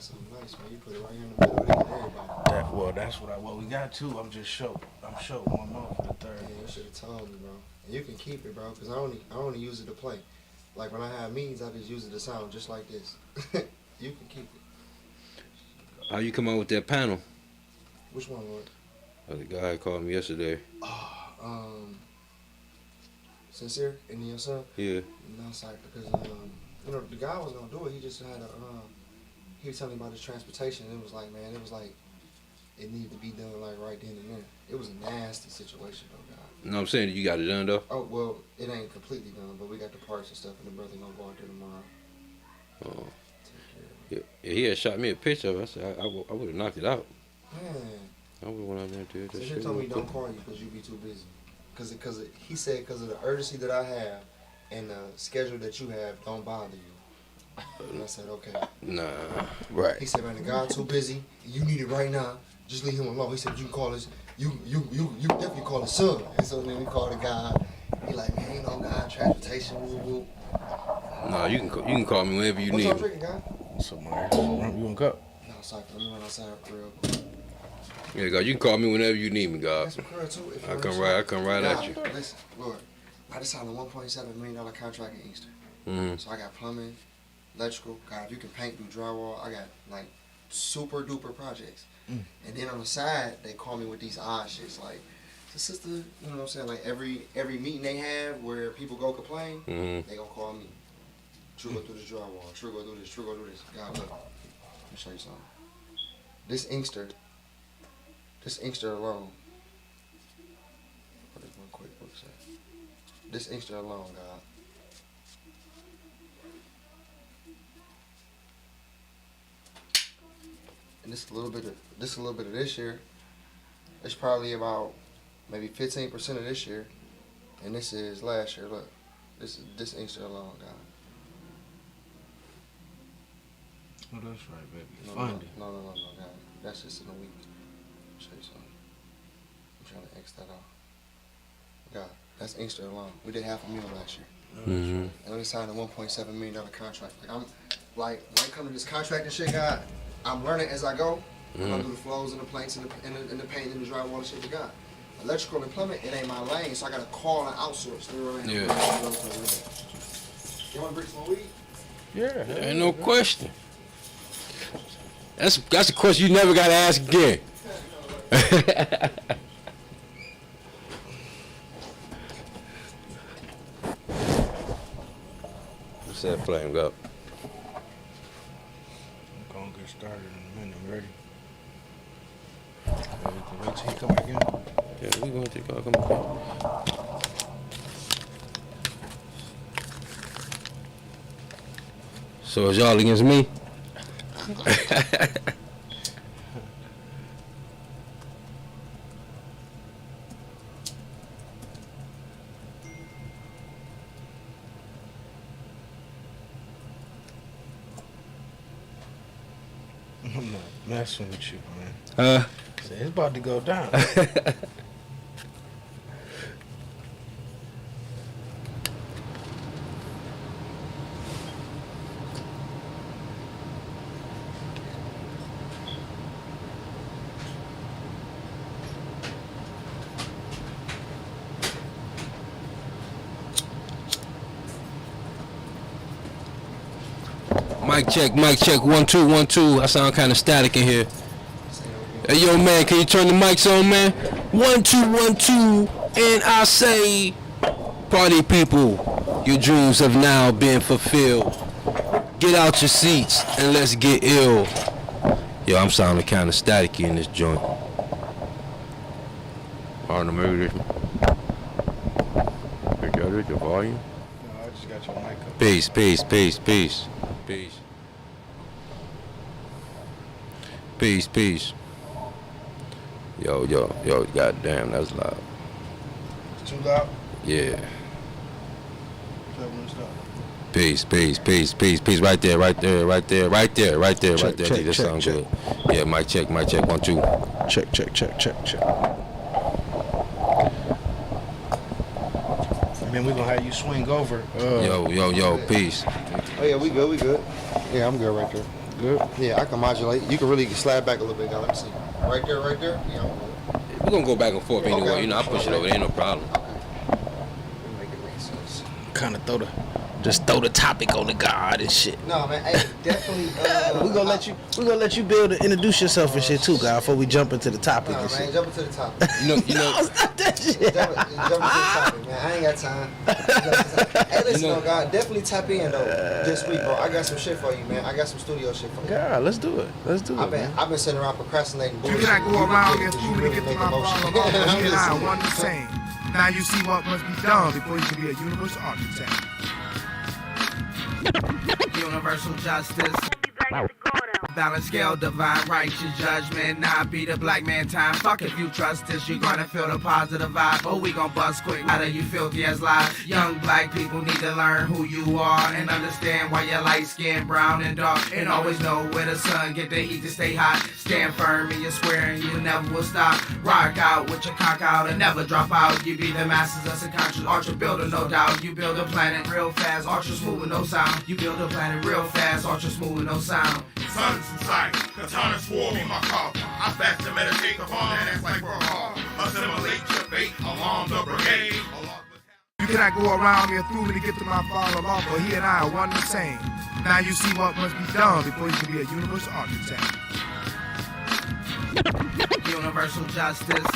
something nice, man. You put it right here in the middle of everybody. Well, that's what we got too. I'm short one more for the third. Yeah, you should have told me, bro. And you can keep it, bro, because I only use it to play. Like when I have meetings, I just use it to sound just like this. You can keep it. How you come out with that panel? Which one, Lord? The guy called me yesterday. Sincere and your son? Yeah. No, sorry, because the guy was gonna do it. He just had he was telling me about his transportation. It was like, man, it needed to be done like right then and there. It was a nasty situation though, God. No, I'm saying you got it done though. Oh well, it ain't completely done, but we got the parts and stuff, and the brother gonna go out there tomorrow. Oh. Yeah, he had shot me a picture of it. I said I would have knocked it out. Man. I would have went out there and did that He shit. told me don't call you because you be too busy. He said because of the urgency that I have and the schedule that you have, don't bother you. And I said, okay. Nah, right. He said, man, the guy too busy. You need it right now. Just leave him alone. He said, you can call his, you definitely call his son. And so then we called the guy. He like, man, ain't no guy, transportation, woo woo. Nah, you can call me whenever you What's need up me. drinking, guy? Somewhere. You want a cup? No, sorry, let me run outside real quick. Yeah, God, you can call me whenever you need me, God. Got some curl too. If I you come right at you. Listen, Lord, I just signed a $1.7 million contract in Easter. Mm-hmm. So I got plumbing, electrical. God, if you can paint, do drywall. I got like super duper projects. And then on the side, they call me with these odd shits like, the sister, you know what I'm saying? Like every meeting they have where people go complain, they gonna call me. True, go through this drywall. True, go do this. True, go do this. God, look. Let me show you something. This Inkster alone. What is one quick book say? This Inkster alone, God. And this a little bit of this year. It's probably about maybe 15% of this year, and this is last year. Look, this Inkster alone, God. Oh, that's right, baby. No, Find it. no, God. That's just in a week. Show you something. I'm trying to X that out. God, that's Inkster alone. We did $500,000 last year. Mm-hmm. And we signed a $1.7 million contract. When it comes to this contract and shit, God, I'm learning as I go. I'm gonna do the flows and the planks and the paint and the drywall and shit to God. Electrical and plumbing, it ain't my lane, so I gotta call and outsource. Yeah. You wanna bring some weed? Yeah. Ain't no question. That's a question you never gotta ask again. What's that flame up? I'm gonna get started in a minute. Ready? Wait till he come back in. Yeah, we gonna take all come back. So is y'all against me? I'm not messing with you, man. It's about to go down. Mic check, 1 2 1 2. I sound kind of static in here. Hey yo man, can you turn the mics on, man? 1 2 1 2, and I say, party people, your dreams have now been fulfilled. Get out your seats and let's get ill. Yo, I'm sounding kind of staticky in this joint. Arnold, maybe this. Heard your volume? No, I just got your mic up. Peace, peace, peace, peace, peace. Peace, peace. Yo, goddamn, that's loud. It's too loud? Yeah. Tell me to stop. Peace, peace, peace, peace, peace. Right there. Check, This sound good. Yeah, mic check, 1 2. Check. And then we're gonna have you swing over. Yo, peace. Oh yeah, we good. Yeah, I'm good right there. Good. Yeah, I can modulate. You can really slide back a little bit. Now, let me see. Right there, right there. Yeah. We're gonna go back and forth anyway. Okay. You know, I push it over. There ain't no problem. Okay. Make it make sense. Kind of throw the topic on the God and shit. No, man. Hey, definitely. We gonna let you build and introduce yourself and shit too, God, before we jump into the topic No, and man, shit. jump into the topic. You know. Stop that shit. Jump into the topic, man. I ain't got time. Hey, listen, though, God, definitely tap in though this week, bro. I got some shit for you, man. I got some studio shit for you. God, let's do it. I've been sitting around procrastinating. You cannot go around here fooling to get to my problem. You and I are one the same. Now you see what must be done before you can be a universal architect. Universal justice. Balance scale, divine righteous judgment. Now be the black man time. Fuck if you trust this, you're gonna feel the positive vibe. Oh, we gon' bust quick. How do you filthy as lies? Young black people need to learn who you are and understand why you're light skin, brown and dark. And always know where the sun get the heat to stay hot. Stand firm in your square and you never will stop. Rock out with your cock out and never drop out. You be the masters of subconscious ultra builder, no doubt. You build a planet real fast, ultra smooth with no sound. You build a planet real fast, ultra smooth with no sound. Sun's in sight, katana swore be my coffin. I fast to meditate upon that ass like we're hard. Assimilate your fate along the brigade. You cannot go around here fooling to get to my father law, but he and I are one the same. Now you see what must be done before you can be a universal architect. Universal justice.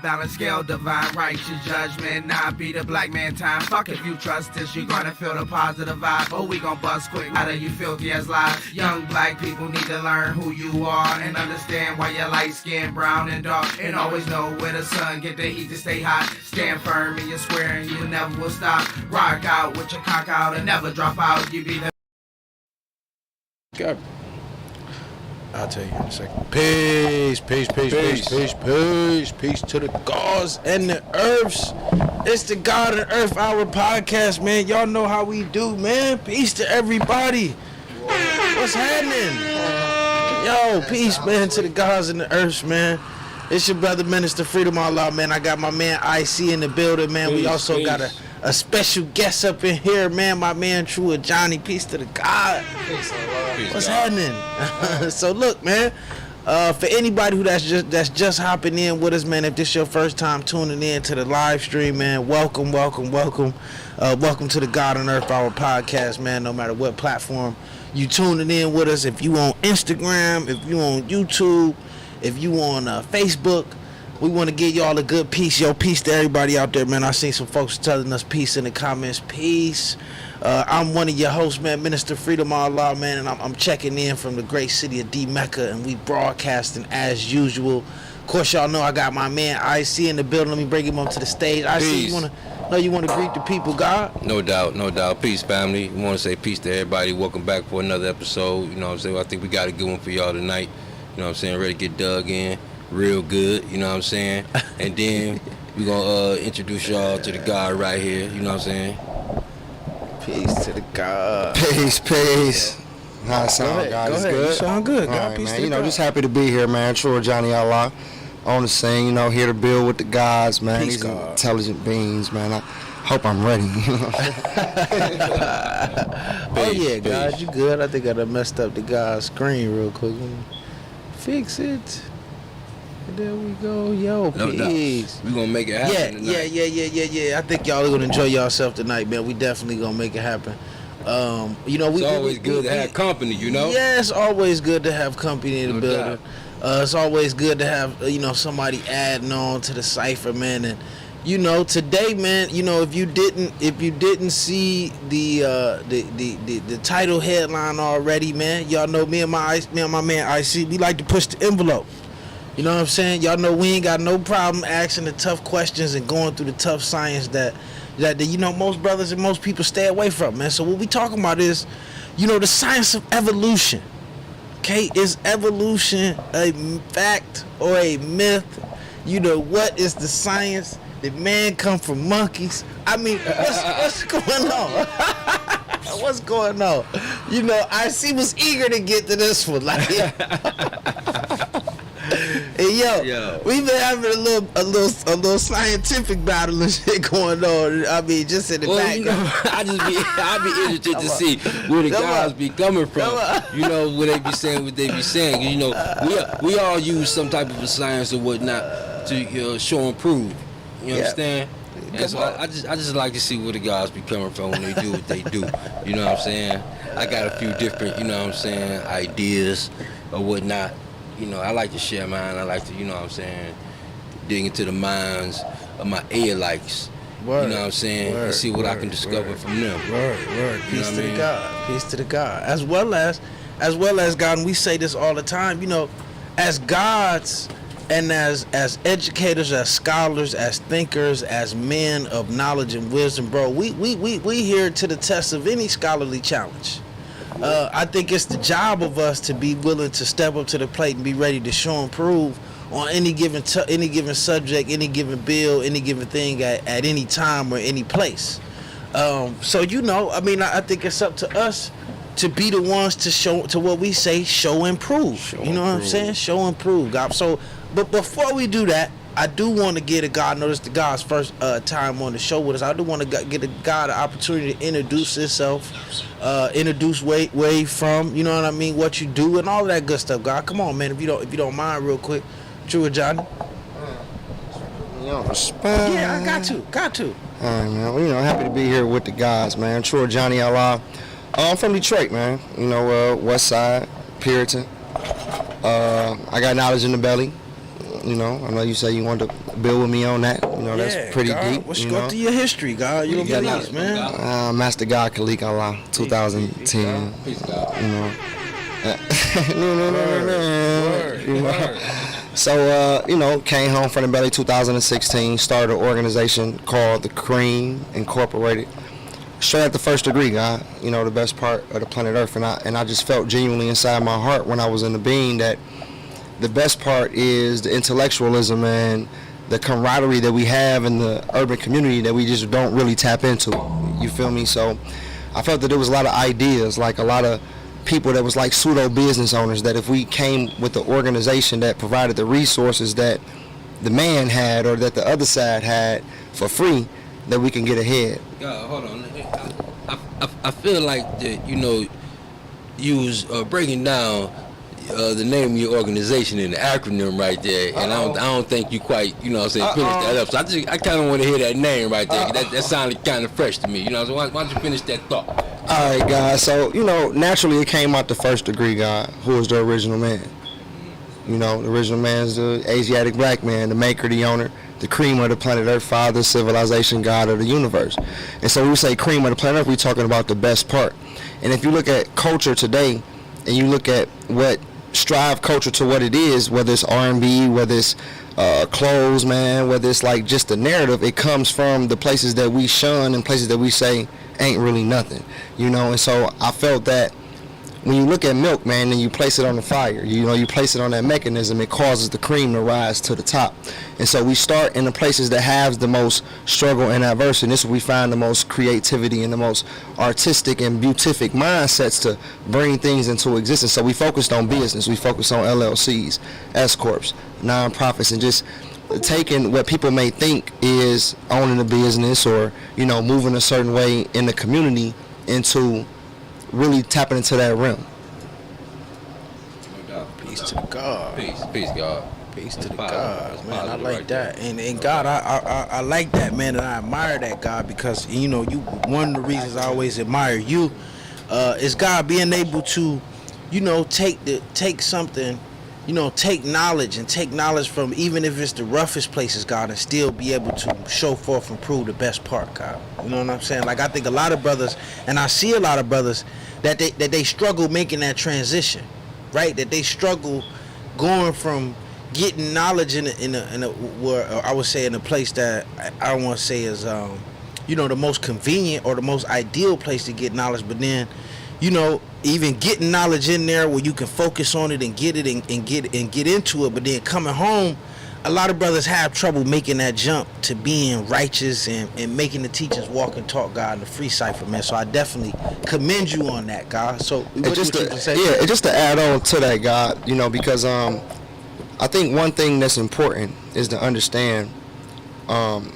Balance scale, divine righteous judgment. Now be the black man time. Fuck if you trust this, you're gonna feel the positive vibe. Oh, we gon' bust quick. How do you filthy as lies? Young black people need to learn who you are and understand why you're light skin, brown and dark. And always know where the sun get the heat to stay hot. Stand firm in your square and you never will stop. Rock out with your cock out and never drop out. You be the God. I'll tell you in a second. Peace to the gods and the earths. It's the God and Earth Hour podcast, man. Y'all know how we do, man. Peace to everybody. What's happening? Yo, peace, man, to the gods and the earths, man. It's your brother, Minister Freedom Allah, man. I got my man IC in the building, man. We also got a special guest up in here, man. My man True Johnny. Peace to the God. What's happening? So look, man. For anybody who that's just hopping in with us, man. If this your first time tuning in to the live stream, man, welcome. Welcome to the God on Earth Hour podcast, man. No matter what platform you tuning in with us, if you on Instagram, if you on YouTube, if you on Facebook, we want to give y'all a good peace. Yo, peace to everybody out there, man. I seen some folks telling us peace in the comments. Peace. I'm one of your hosts, man, Minister Freedom Allah, man, and I'm checking in from the great city of DMECCA, and we broadcasting as usual. Of course, y'all know I got my man IC in the building. Let me bring him up to the stage. IC, you want to greet the people, God? No doubt. Peace, family. We want to say peace to everybody. Welcome back for another episode. You know what I'm saying? I think we got a good one for y'all tonight. You know what I'm saying? Ready to get dug in real good. You know what I'm saying? And then we going to introduce y'all to the God right here. You know what I'm saying? Peace to the God. Peace. How it sound, God? It's good? You sound good, God. All right, Peace man. to the God. Just happy to be here, man. True Johnny Allah on the scene, here to build with the gods, man. Peace, These God. intelligent beings, man. I hope I'm ready. Oh, yeah, God, you good? I think I done messed up the God's screen real quick. Fix it. There we go. Yo, peace. We gonna make it happen tonight. Yeah. I think y'all are gonna enjoy yourself tonight, man. We definitely gonna make it happen. It's always good to have company, you know? Yeah, it's always good to have company in the No building. It's always good to have, somebody adding on to the cipher, man. And, today, man, if you didn't see the title headline already, man, y'all know me and my man IC, we like to push the envelope. You know what I'm saying? Y'all know we ain't got no problem asking the tough questions and going through the tough science that most brothers and most people stay away from, man. So what we talking about is, the science of evolution. Okay, is evolution a fact or a myth? What is the science? Did man come from monkeys? I mean, what's going on? What's going on? IC was eager to get to this one, like. yo, we been having a little scientific battle and shit going on. I mean, just in the background. I'd be interested to see where the guys be coming from. You know, where they be saying what they be saying. You know, we all use some type of a science or whatnot to show and prove. You understand? And so I just like to see where the guys be coming from when they do what they do. You know what I'm saying? I got a few different, you know what I'm saying, ideas or whatnot. You know, I like to share mine. I like to, you know what I'm saying, dig into the minds of my likes. Word, you know what I'm saying? And see what I can discover from them. Word. Peace to the God. Peace to the God. As well as God, and we say this all the time, you know, as gods and as educators, as scholars, as thinkers, as men of knowledge and wisdom, bro, we here to the test of any scholarly challenge. I think it's the job of us to be willing to step up to the plate and be ready to show and prove on any given subject, any given bill, any given thing at any time or any place. So you know, I mean, I think it's up to us to be the ones to show, to what we say, show and prove. You know what I'm saying? Show and prove, God. So, but before we do that, I do want to get a God. Notice the God's first time on the show with us. I do want to get a God an opportunity to introduce himself, introduce where you from. You know what I mean? What you do and all of that good stuff. God, come on, man. If you don't mind, real quick, True Johnny. Yeah, I got to. All right, man. Well, you know, happy to be here with the guys, man. True Johnny Allah. I'm from Detroit, man. You know, West Side, Puritan. I got knowledge in the belly. You know, I know you say you want to build with me on that. You know, that's pretty God, deep. Let's go through your history, God. You're a nice, man. Master God Khalik Allah, 2010. Peace, God. You know. No. So, you know, came home from the belly 2016, started an organization called the Cream Incorporated. Straight at the first degree, God, you know, the best part of the planet Earth. And I just felt genuinely inside my heart when I was in the being that the best part is the intellectualism and the camaraderie that we have in the urban community that we just don't really tap into. You feel me? So I felt that there was a lot of ideas, like a lot of people that was like pseudo business owners, that if we came with the organization that provided the resources that the man had or that the other side had for free, that we can get ahead. Yeah, hold on. I feel like that, you know, you was breaking down the name of your organization in the acronym right there, and I don't think you quite, you know what I'm saying, finished that up. So I kind of want to hear that name right there. That sounded kind of fresh to me, you know. So why don't you finish that thought? All right, guys. So, you know, naturally it came out the first degree, God, who was the original man. You know, the original man is the Asiatic black man, the maker, the owner, the cream of the planet Earth, father, civilization, God of the universe. And so when we say cream of the planet Earth, we're talking about the best part. And if you look at culture today, and you look at what strive culture to what it is, whether it's R&B, whether it's clothes, man, whether it's like just the narrative, it comes from the places that we shun and places that we say ain't really nothing, you know. And so I felt that when you look at milk, man, and you place it on the fire, you know, you place it on that mechanism, it causes the cream to rise to the top. And so we start in the places that have the most struggle and adversity, and this is where we find the most creativity and the most artistic and beatific mindsets to bring things into existence. So we focused on business, we focused on LLCs, S-corps, nonprofits, and just taking what people may think is owning a business or, you know, moving a certain way in the community into really tapping into that realm. Peace to the God. Peace, God. Peace to the God, man. I like that, and God, I like that, man, and I admire that, God, because you know, you one of the reasons I always admire you is God being able to, you know, take something, you know, take knowledge from even if it's the roughest places, God, and still be able to show forth and prove the best part, God. You know what I'm saying? Like I think a lot of brothers, and I see a lot of brothers that they struggle making that transition, right? That they struggle going from getting knowledge in a where I would say in a place that I don't want to say is you know, the most convenient or the most ideal place to get knowledge, but then, you know, even getting knowledge in there where you can focus on it and get it and get into it, but then coming home, a lot of brothers have trouble making that jump to being righteous and making the teachings walk and talk, God, in the free cipher, man. So I definitely commend you on that, God. So just to add on to that, God, you know, because I think one thing that's important is to understand.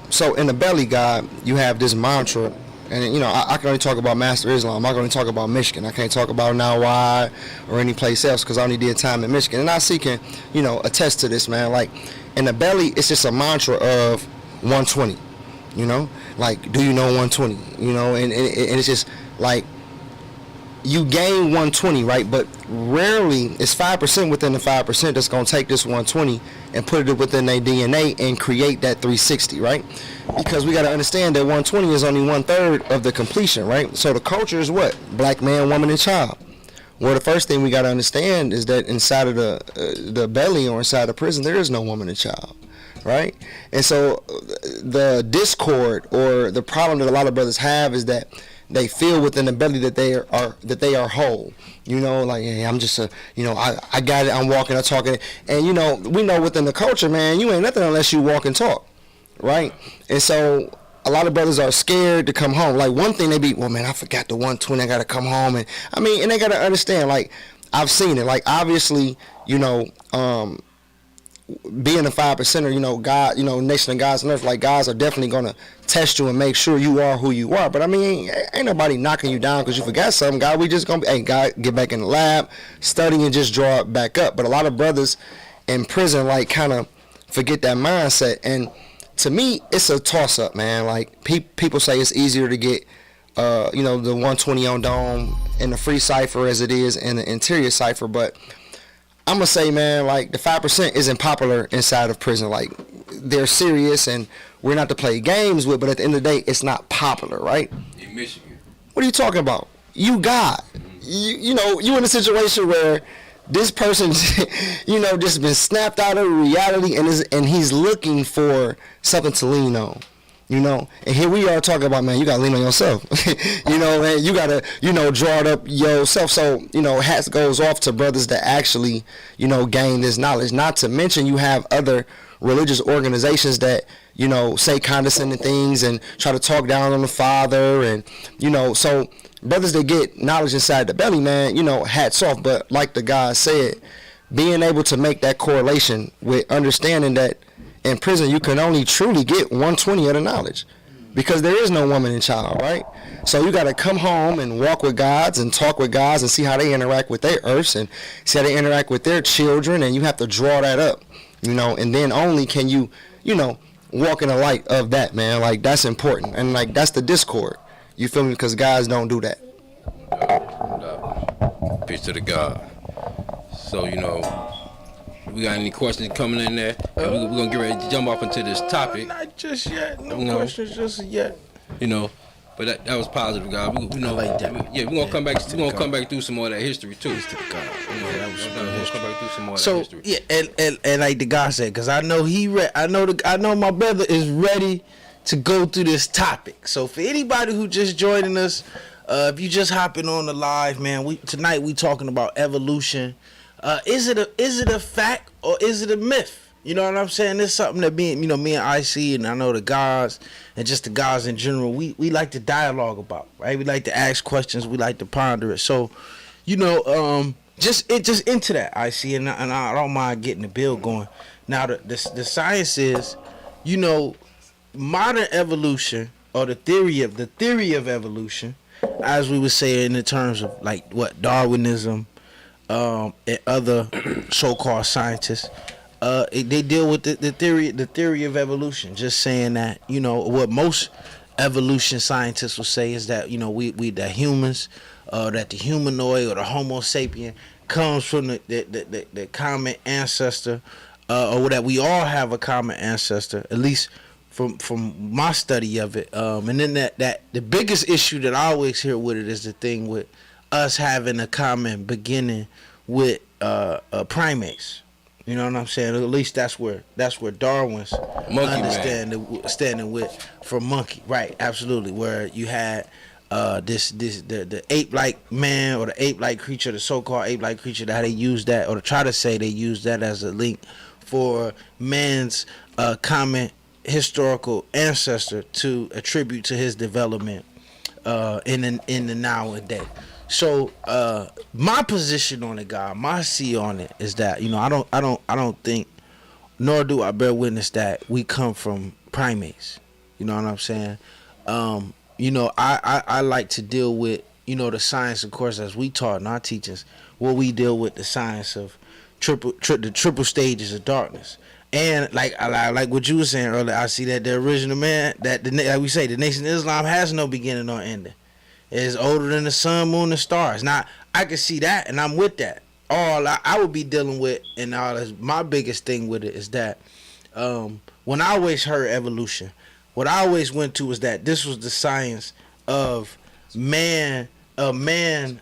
So in the belly, God, you have this mantra, and you know I can only talk about Master Islam. I can only talk about Michigan. I can't talk about Now Why or any place else because I only did time in Michigan. And I see can attest to this, man. Like in the belly, it's just a mantra of 120. You know, like do you know 120? You know, and it's just like you gain 120, right? But rarely it's 5% within the 5% that's gonna take this 120 and put it within their DNA and create that 360, right? Because we gotta understand that 120 is only 1/3 of the completion, right? So the culture is what? Black man, woman, and child. Well, the first thing we gotta understand is that inside of the belly or inside the prison, there is no woman and child, right? And so the discord or the problem that a lot of brothers have is that they feel within the belly that they are whole. You know, like, hey, I'm just I got it, I'm walking, I'm talking. And we know within the culture, man, you ain't nothing unless you walk and talk, right? And so a lot of brothers are scared to come home. Like one thing they be, well, man, I forgot the 120, I gotta come home. And I mean, and they gotta understand, like, I've seen it. Like obviously, being a 5%er, God, nation of God's on earth, like guys are definitely gonna test you and make sure you are who you are. But I mean, ain't nobody knocking you down because you forgot something. God, we just gonna, hey, God, get back in the lab, study and just draw it back up. But a lot of brothers in prison, like, kind of forget that mindset. And to me, it's a toss up, man. Like people say it's easier to get, the 120 on dome in the free cipher as it is in the interior cipher, but I'm gonna say, man, like the 5% isn't popular inside of prison. Like they're serious and we're not to play games with, but at the end of the day, it's not popular, right? In Michigan. What are you talking about? You God. You in a situation where this person, just been snapped out of reality and he's looking for something to lean on. And here we are talking about, man, you gotta lean on yourself. Man, you gotta, draw it up yourself. So, hats goes off to brothers that actually, gain this knowledge. Not to mention you have other religious organizations that, say condescending things and try to talk down on the father. And, so brothers that get knowledge inside the belly, man, hats off. But like the guy said, being able to make that correlation with understanding that in prison, you can only truly get 120 of the knowledge because there is no woman and child, right? So you got to come home and walk with gods and talk with gods and see how they interact with their earths and see how they interact with their children, and you have to draw that up, and then only can you, walk in the light of that, man. Like, that's important, and, like, that's the discord. You feel me? Because guys don't do that. Peace to the God. So, we got any questions coming in there? We're going to get ready to jump off into this topic. Not just yet. No questions just yet. But that was positive, God. We I like that. We're going to come back. We're going to come back through some more of that history, too. To the God. That was good. We're going to come back through some more of that history. Yeah, and like the guy said, because I know I know my brother is ready to go through this topic. So for anybody who just joining us, if you just hopping on the live, man, tonight we talking about evolution. Is it a fact or is it a myth? You know what I'm saying? It's something that me and IC and I know the guys and just the guys in general, we like to dialogue about, right? We like to ask questions, we like to ponder it. So, just into that, IC, and I don't mind getting the bill going. Now the science is, modern evolution or the theory of evolution, as we would say in the terms of like what Darwinism, and other so-called scientists, they deal with the theory of evolution. Just saying that, what most evolution scientists will say is that, we the humans, that the humanoid or the Homo sapien comes from the common ancestor, or that we all have a common ancestor, at least from my study of it. And then that the biggest issue that I always hear with it is the thing with us having a common beginning with primates. You know what I'm saying? At least that's where Darwin's understanding with from monkey, right? Absolutely. Where you had the ape-like man or the ape-like creature, the so-called ape-like creature, that they use that, or to try to say they use that as a link for man's common historical ancestor to attribute to his development in the nowadays. So my position on it, God, my see on it is that I don't think nor do I bear witness that we come from primates. You know what I'm saying? You know, I like to deal with, you know, the science, of course, as we taught in our teachings, where we deal with the science of the triple stages of darkness. And like what you were saying earlier, I see that the original man, that like we say, the Nation of Islam has no beginning or ending. It's older than the sun, moon, and stars. Now, I can see that, and I'm with that. All I would be dealing with, and all is my biggest thing with it is that when I always heard evolution, what I always went to was that this was the science of man making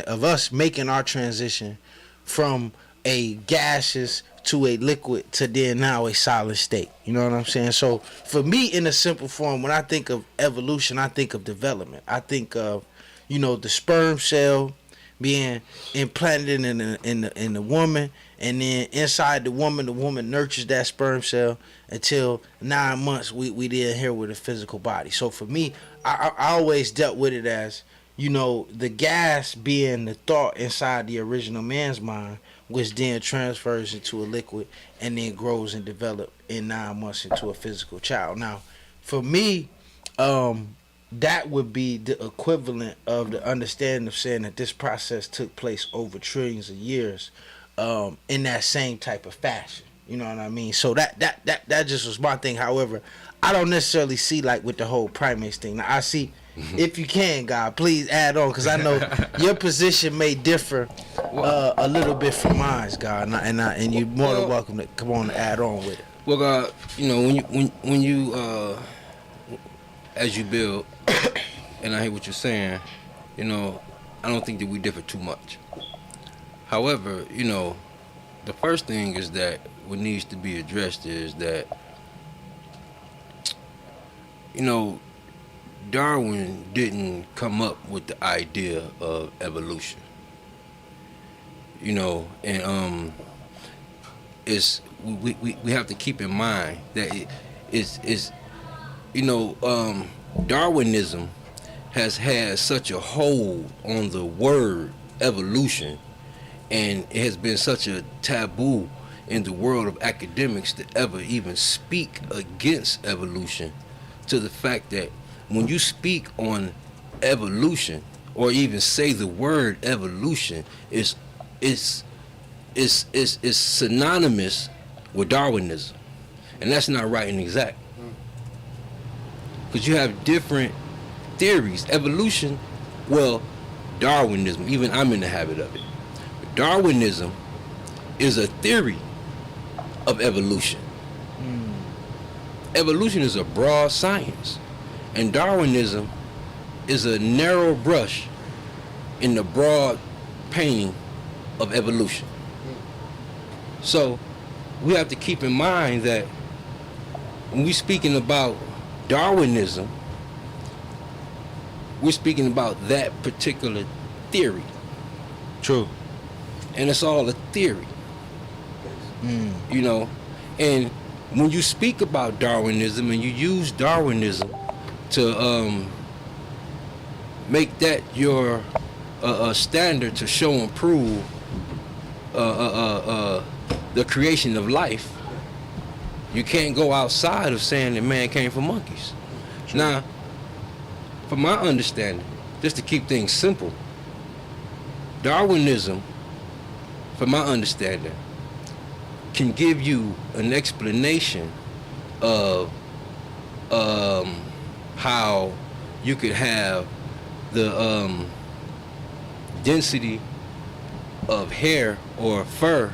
us making our transition from a gaseous to a liquid to then now a solid state. You know what I'm saying? So for me, in a simple form, when I think of evolution, I think of development. I think of, you know, the sperm cell being implanted in the woman, and then inside the woman nurtures that sperm cell until 9 months we then here with a physical body. So for me, I always dealt with it as, you know, the gas being the thought inside the original man's mind, which then transfers into a liquid and then grows and develops in 9 months into a physical child. Now, for me, that would be the equivalent of the understanding of saying that this process took place over trillions of years, in that same type of fashion. You know what I mean? So that just was my thing. However, I don't necessarily see like with the whole primates thing. Now, I see, if you can, God, please add on, because I know your position may differ a little bit from mine, God, and you're more than welcome to come on and add on with it. Well, God, you know, when you as you build, and I hear what you're saying, you know, I don't think that we differ too much. However, you know, the first thing is that what needs to be addressed is that, you know, Darwin didn't come up with the idea of evolution. You know, and it's we have to keep in mind that it's you know, Darwinism has had such a hold on the word evolution, and it has been such a taboo in the world of academics to ever even speak against evolution, to the fact that when you speak on evolution or even say the word evolution, it's synonymous with Darwinism, and that's not right and exact. Because you have different theories. Evolution, well, Darwinism, even I'm in the habit of it. But Darwinism is a theory of evolution. Evolution is a broad science, and Darwinism is a narrow brush in the broad painting of evolution. So we have to keep in mind that when we're speaking about Darwinism, we're speaking about that particular theory. True. And it's all a theory. You know, and when you speak about Darwinism and you use Darwinism to make that your standard to show and prove the creation of life, you can't go outside of saying that man came from monkeys. True. Now, from my understanding, just to keep things simple, Darwinism, from my understanding, can give you an explanation of how you could have the density of hair or fur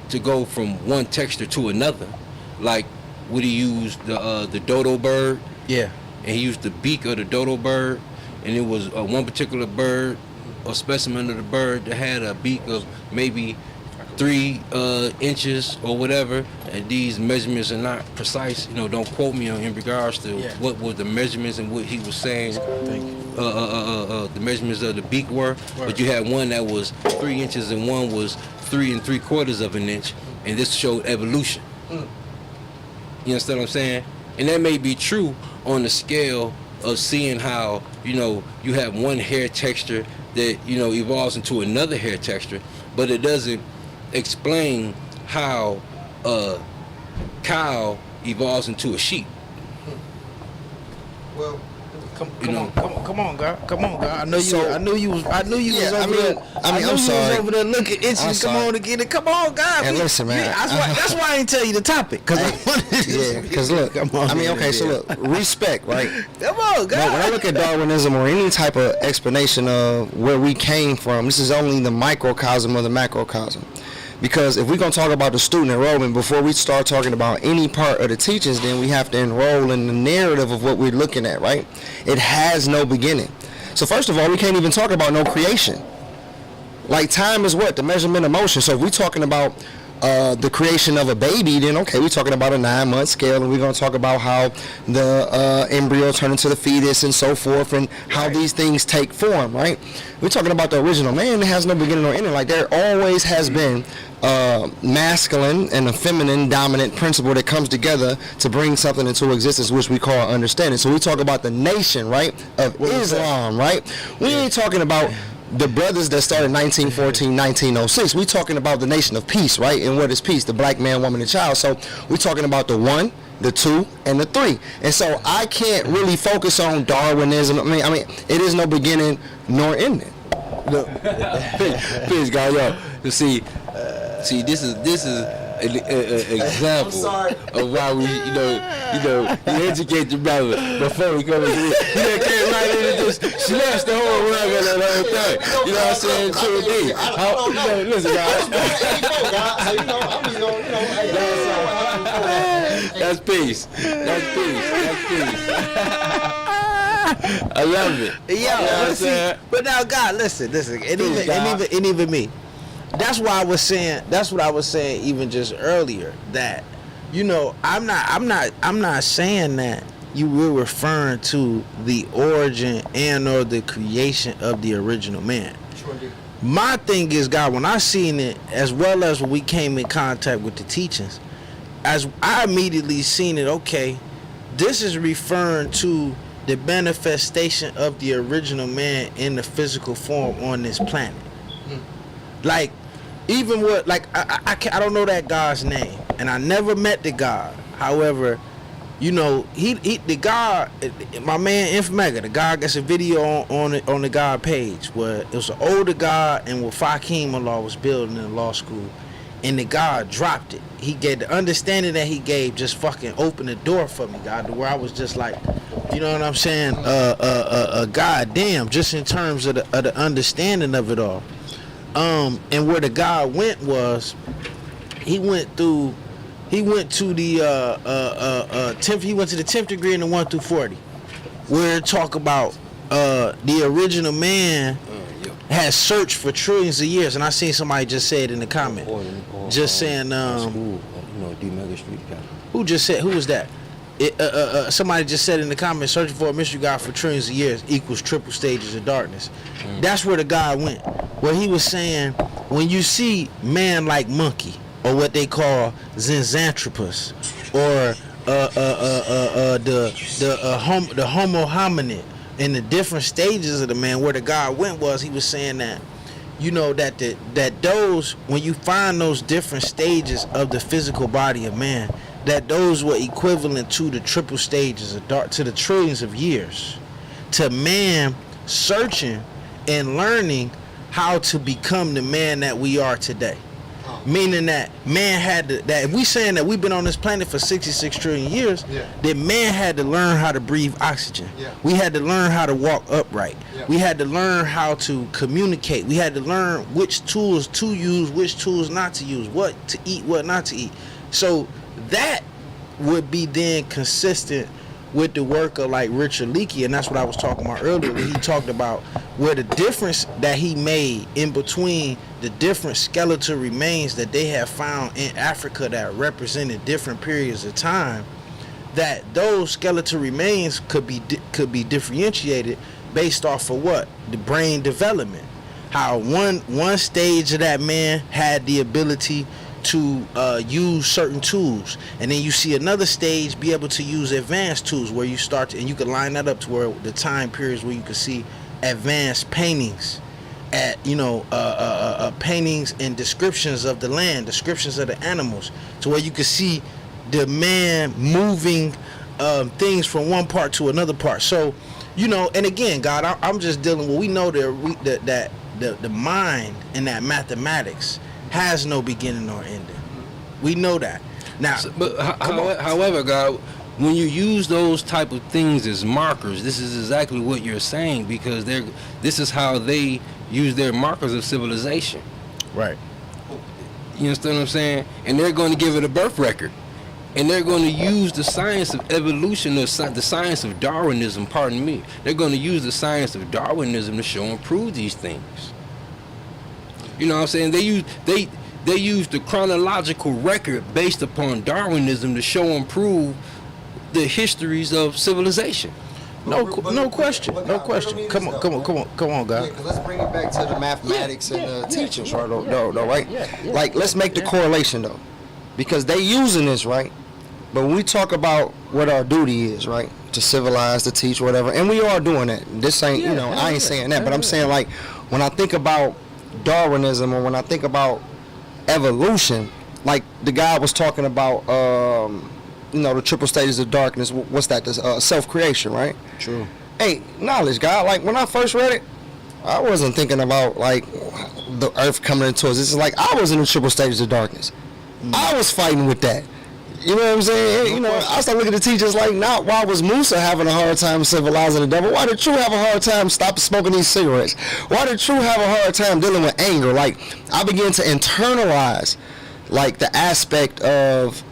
to go from one texture to another. Like, would he use the dodo bird? Yeah. And he used the beak of the dodo bird, and it was one particular bird, or specimen of the bird, that had a beak of maybe 3 inches or whatever. And these measurements are not precise, you know, don't quote me in regards to what were the measurements and what he was saying. Thank you. The measurements of the beak were. But you had one that was 3 inches and one was 3 3/4 of an inch, and this showed evolution. You understand what I'm saying? And that may be true on the scale of seeing how, you know, you have one hair texture that, you know, evolves into another hair texture, but it doesn't explain how a cow evolves into a sheep. Well, Come on, God. I knew you was I'm sorry. over there looking itching. I'm Come sorry. on to get it. Come on, God. And listen, man. That's why I didn't tell you the topic. Because look, Come on, so look, respect, right? Come on, God. Now, when I look at Darwinism or any type of explanation of where we came from, this is only the microcosm of the macrocosm. Because if we're going to talk about the student enrollment, before we start talking about any part of the teachings, then we have to enroll in the narrative of what we're looking at, right? It has no beginning. So first of all, we can't even talk about no creation. Like time is what? The measurement of motion. So if we're talking about the creation of a baby, then okay, we're talking about a 9-month scale, and we're going to talk about how the embryo turned into the fetus and so forth, and how these things take form, right? We're talking about the original man that has no beginning or ending. Like there always has been masculine and a feminine dominant principle that comes together to bring something into existence, which we call understanding. So we talk about the nation, right, of Islam, right? We ain't talking about the brothers that started 1914, 1906. We're talking about the nation of peace, right? And what is peace? The black man, woman, and child. So we're talking about the 1, the 2, and the 3. And so I can't really focus on Darwinism. I mean, it is no beginning nor ending. Look, please, God, yo. You see, this is an example of why we, we educate the brother before we come into it. You came right in and just slashed the whole rug and the whole thing. You know what I'm saying? True D. Listen, guys. That's peace. I love it. Yeah, but now, God, listen, and even me. That's what I was saying even just earlier, that I'm not saying that you were referring to the origin and or the creation of the original man. sure did. My thing is, God, when I seen it, as well as when we came in contact with the teachings, as I immediately seen it, okay, this is referring to the manifestation of the original man in the physical form on this planet. Like, even what, like, I don't know that God's name, and I never met the God. However, he the God, my man DMECCA, the God gets a video on the God page where it was an older God and what Fakim Allah was building in the law school, and the God dropped it. He gave the understanding that he gave, just fucking opened the door for me, God, to where I was just like, you know what I'm saying? God damn, just in terms of the understanding of it all. And where the God went was, he went to the 10th degree and the 1 through 40, where it talk about the original man has searched for trillions of years, and I seen somebody just say it in the comment, just saying DMECCA Street. who was that? Somebody just said in the comments, searching for a mystery God for trillions of years equals triple stages of darkness. That's where the God went, where he was saying, when you see man like monkey, or what they call Zinzanthropus, or the Homo hominid, in the different stages of the man, where the God went was, he was saying that, that those, when you find those different stages of the physical body of man, that those were equivalent to the triple stages of dark, to the trillions of years, to man searching and learning how to become the man that we are today. Meaning that man had to, that if we saying that we've been on this planet for 66 trillion years, that man had to learn how to breathe oxygen. We had to learn how to walk upright. We had to learn how to communicate. We had to learn which tools to use, which tools not to use, what to eat, what not to eat. So that would be then consistent with the work of like Richard Leakey, and that's what I was talking about earlier, when he talked about where the difference that he made in between the different skeletal remains that they have found in Africa that represented different periods of time, that those skeletal remains could be differentiated based off of what? The brain development. How one stage of that man had the ability to use certain tools, and then you see another stage be able to use advanced tools, where you start to, and you can line that up to where the time periods where you can see advanced paintings at paintings and descriptions of the land, descriptions of the animals, to where you could see the man moving things from one part to another part. So, and again, God, I'm just dealing with, we know that the mind and that mathematics has no beginning or ending. We know that. Now, however, God, when you use those type of things as markers, this is exactly what you're saying, because this is how they use their markers of civilization. Right. You understand what I'm saying? And they're going to give it a birth record. And they're going to use the science of evolution, or the science of Darwinism, pardon me. They're going to use the science of Darwinism to show and prove these things. You know what I'm saying? They use the chronological record based upon Darwinism to show and prove the histories of civilization. No question. Come on, guys. Yeah, let's bring it back to the mathematics and the teachers, right? Right? Yeah. Like, let's make the correlation, though. Because they using this, right? But when we talk about what our duty is, right? To civilize, to teach, whatever. And we are doing that. This ain't, I ain't saying that. But I'm saying, like, when I think about Darwinism, or when I think about evolution, like the guy was talking about, the triple stages of darkness. What's that? Self-creation, right? True. Hey, knowledge, guy. Like, when I first read it, I wasn't thinking about, like, the earth coming into us. It's like I was in the triple stages of darkness. I was fighting with that. You know what I'm saying? I started looking at the teachers like, not why was Musa having a hard time civilizing the devil? Why did True have a hard time stopping smoking these cigarettes? Why did True have a hard time dealing with anger? Like, I began to internalize, like, the aspect of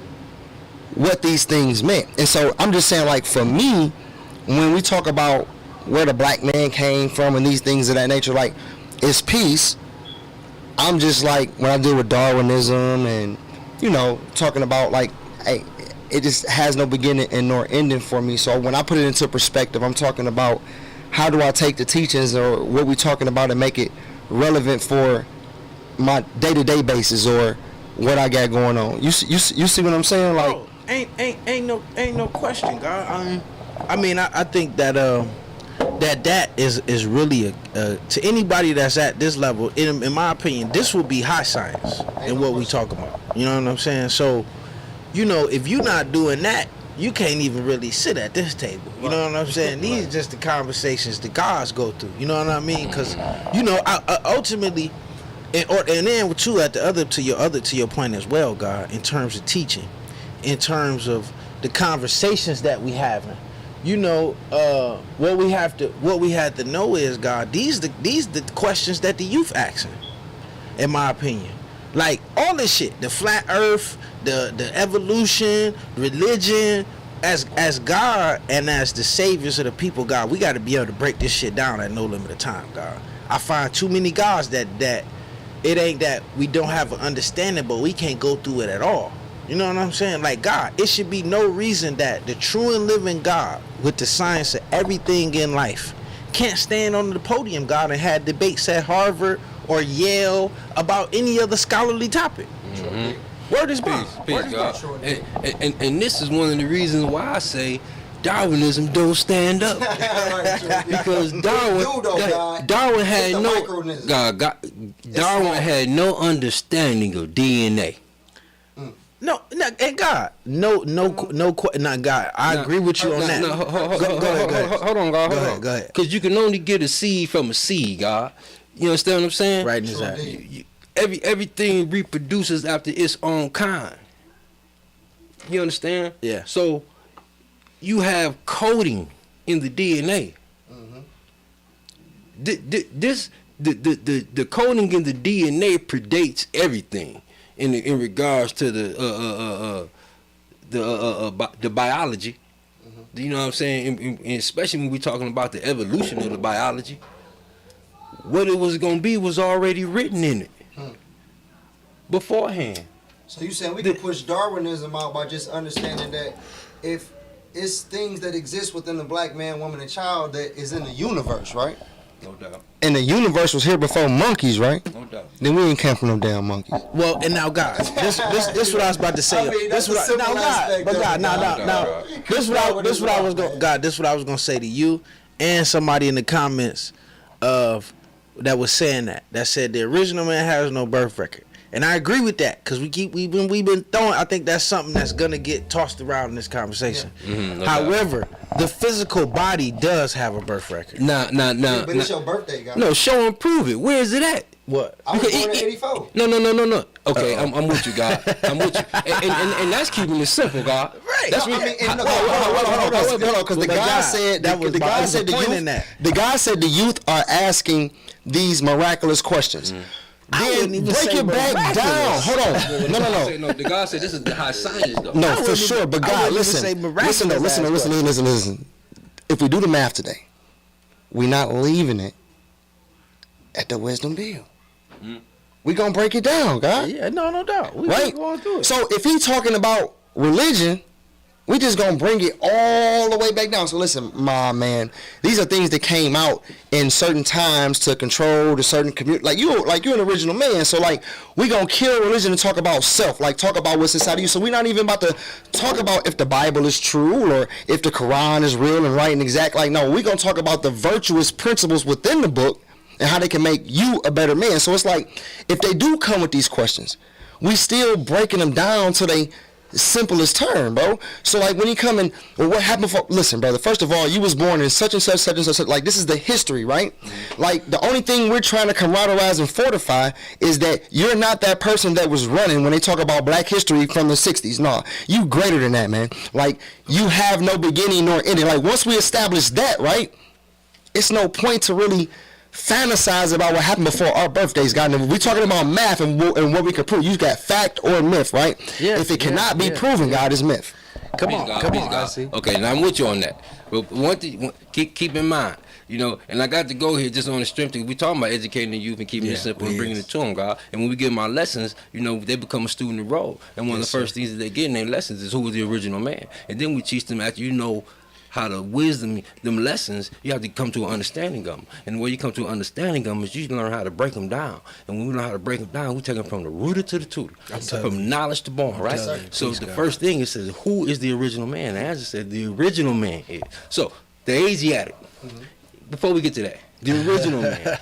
what these things meant. And so I'm just saying, like, for me, when we talk about where the black man came from and these things of that nature, like, it's peace. I'm just like, when I deal with Darwinism and, talking about, like, hey, it just has no beginning and nor ending for me. So when I put it into perspective, I'm talking about how do I take the teachings or what we're talking about and make it relevant for my day-to-day basis or what I got going on. You see what I'm saying? Like, ain't no question, God. I think that that is really to anybody that's at this level, in my opinion, this will be high science in what we talk about. You know what I'm saying? So, if you're not doing that, you can't even really sit at this table. You know what I'm saying? These are just the conversations the gods go through. You know what I mean? Because ultimately, and then too to your point as well, God, in terms of teaching, in terms of the conversations that we having. What we have to know is, God, these the questions that the youth asking, in my opinion. Like, all this shit, the flat earth, the evolution, religion, as God and as the saviors of the people, God, we got to be able to break this shit down at no limit of time, God. I find too many gods that it ain't that we don't have an understanding, but we can't go through it at all. You know what I'm saying? Like, God, it should be no reason that the true and living God, with the science of everything in life, can't stand on the podium, God, and have debates at Harvard or Yale about any other scholarly topic. Mm-hmm. Word is bond. Peace, God. And this is one of the reasons why I say Darwinism don't stand up. Because Darwin had no understanding of DNA. No, and God, not God. I agree with you on that. Hold on, God. Go ahead. Because you can only get a seed from a seed, God. You understand what I'm saying? Right, exactly. Everything reproduces after its own kind. You understand? Yeah. So you have coding in the DNA. Mm-hmm. The coding in the DNA predates everything in regards to the biology. Mm-hmm. You know what I'm saying? And especially when we're talking about the evolution of the biology. What it was going to be was already written in it beforehand. So you saying we can push Darwinism out by just understanding that if it's things that exist within the black man, woman, and child that is in the universe, right? No doubt. And the universe was here before monkeys, right? No doubt. Then we ain't come from no damn monkeys. Well, and now, guys, this what I was about to say. This what I was gonna say to you and somebody in the comments of that was saying that said the original man has no birth record. And I agree with that because we've been throwing. I think that's something that's gonna get tossed around in this conversation. No However, the physical body does have a birth record. Nah. But it's your birthday, guys. No, show and prove it. Where is it at? What? I was born in 84. No. Okay, I'm with you, God. I'm with you, and that's keeping it simple, God. Right. That's No, I mean, and Hold on, because the guy said the guy said the youth are asking these miraculous questions. Then break it back down. Hold on. No. The God said this is the high science, though. No, for sure. But God, listen. If we do the math today, we're not leaving it at the wisdom bill. We gonna break it down, God. Yeah, no doubt. We Right? going through it. So if he talking about religion, we just gonna bring it all the way back down. So listen, my man, these are things that came out in certain times to control the certain community. Like you're an original man. So like we gonna kill religion and talk about self. Like talk about what's inside of you. So we're not even about to talk about if the Bible is true or if the Quran is real and right and exact. Like no, we gonna talk about the virtuous principles within the book and how they can make you a better man. So it's like if they do come with these questions, we still breaking them down to they simplest term, bro. So like when you come in, well, what happened for? Listen, brother. First of all, you was born in such and such, such and such. Like this is the history, right? Like the only thing we're trying to camaraderise and fortify is that you're not that person that was running when they talk about Black history from the '60s. No, you greater than that, man. Like you have no beginning nor ending. Like once we establish that, right? It's no point to really fantasize about what happened before our birthdays, God. And we're talking about math and what we can prove. You got fact or myth, right? Yes, if it cannot be proven, God, is myth. Come on. I see. Okay, now I'm with you on that. But one thing, keep in mind, and I got to go here just on the strength of we talking about educating the youth and keeping it simple and bringing it to them, God. And when we give them our lessons, they become a student enrolled. And one of the first things that they get in their lessons is who was the original man. And then we teach them after how to wisdom them lessons, you have to come to an understanding of them. And the way you come to an understanding of them is you learn how to break them down. And when we learn how to break them down, we take them from the rooter to the tutor, from knowledge to born, right? So the first thing it says, who is the original man? And as I said, the original man is. So the Asiatic. Before we get to that, the original man,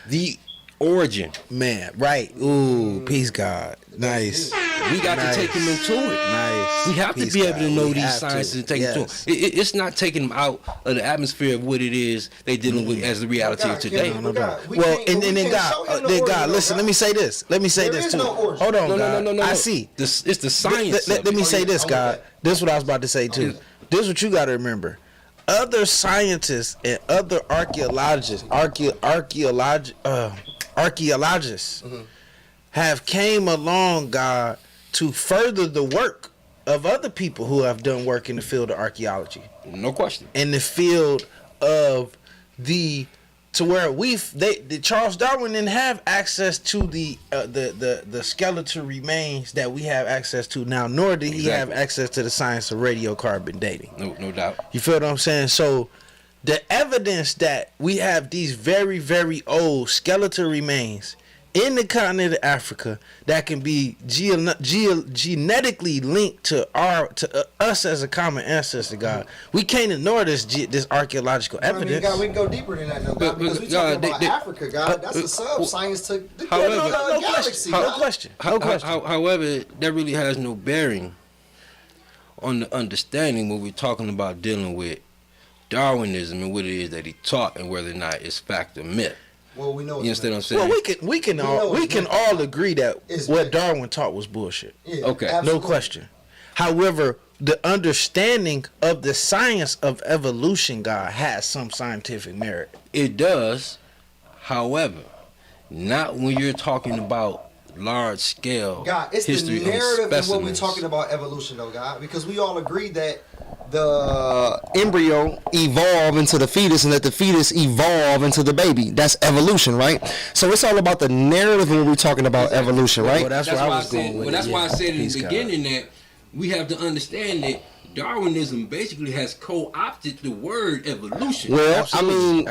the origin man, right? Ooh, peace, God. Nice. We got to take him into it. Nice. We have to be able to know these sciences and take them to them. It's not taking them out of the atmosphere of what it is they dealing with as the reality of today. Well, and then God, listen. Let me say this. Let me say this too. Hold on, God. No. I see. It's the science. Let me say this, God. This is what I was about to say too. This is what you got to remember. Other scientists and other archaeologists have came along, God, to further the work of other people who have done work in the field of archaeology. No question. In the field of Charles Darwin didn't have access to the skeletal remains that we have access to now, nor did he have access to the science of radiocarbon dating. No doubt. You feel what I'm saying? So the evidence that we have these very, very old skeletal remains in the continent of Africa that can be genetically linked to us as a common ancestor, God. We can't ignore this archaeological evidence. God, we can go deeper than that, though, God, because we talking about Africa, God. That's a sub-science to the galaxy. No question. However, that really has no bearing on the understanding when we're talking about dealing with Darwinism and what it is that he taught and whether or not it's fact or myth. Well, we know. You understand what I'm saying? Well, we can all agree that what Darwin taught was bullshit. Yeah, okay, absolutely. No question. However, the understanding of the science of evolution, God, has some scientific merit. It does. However, not when you're talking about large scale. God, it's history the narrative of what we're specimens. talking about evolution, though, God, because we all agree that the Embryo evolve into the fetus and that the fetus evolve into the baby. That's evolution, right? So it's all about the narrative when we're talking about evolution, right? Well, that's where I was going with it. That's why I said in Peace, the beginning that we have to understand that Darwinism basically has co-opted the word evolution. Well, Absolutely.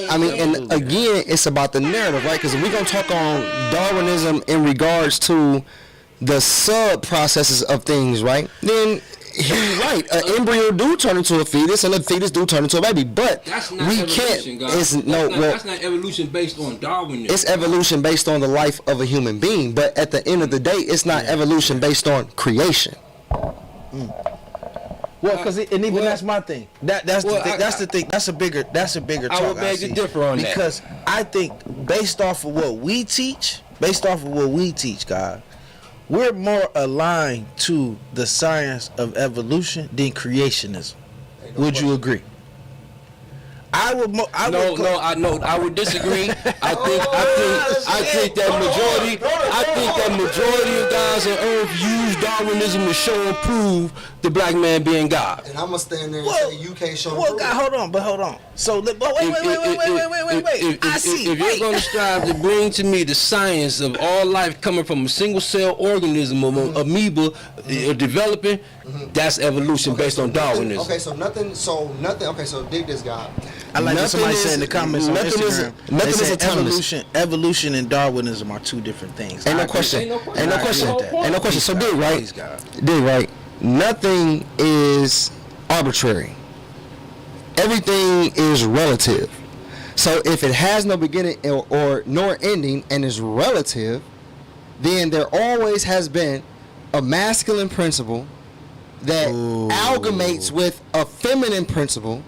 I mean, and again, it's about the narrative, right? Because if we're gonna talk on Darwinism in regards to the sub processes of things, right? Then You're right. An embryo do turn into a fetus, and a fetus do turn into a baby. But That's not we evolution, can't. guys. That's not evolution based on Darwinism. It's evolution based on the life of a human being. But at the end of the day, it's not evolution based on creation. Well, that's my thing. That's the thing. That's a bigger talk. I would beg to differ on that. Because I think based off of what we teach, God, we're more aligned to the science of evolution than creationism. Would you agree? I would disagree. I think that majority of guys on Earth use Darwinism to show and prove the black man being God. And I'm gonna stand there and say you can't show. Well, God, hold on. So wait. If you're gonna strive to bring to me the science of all life coming from a single cell organism, amoeba developing, that's evolution based on Darwinism. Okay, so nothing. Okay, so dig this, guy. I like what somebody said in the comments on Instagram. They said evolution and Darwinism are two different things. Ain't no question. So dig right. Nothing is arbitrary. Everything is relative. So if it has no beginning or nor ending and is relative, then there always has been a masculine principle that amalgamates with a feminine principle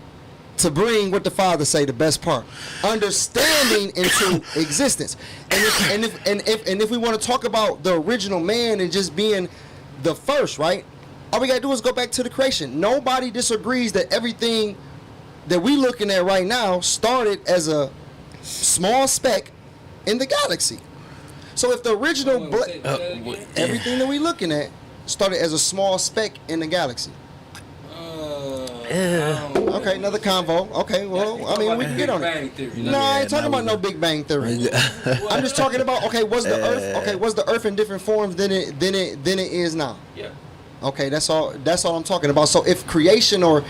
to bring what the father say the best part, understanding into existence. And if we want to talk about the original man and just being the first, right? All we gotta do is go back to the creation. Nobody disagrees that everything that we looking at right now started as a small speck in the galaxy. So if the original everything that we looking at started as a small speck in the galaxy. Okay, another convo. Okay, well, I mean, we can get on it. No, I ain't talking about no Big Bang Theory. I'm just talking about, was the Earth in different forms than it is now? Yeah. Okay, that's all I'm talking about. So if creation or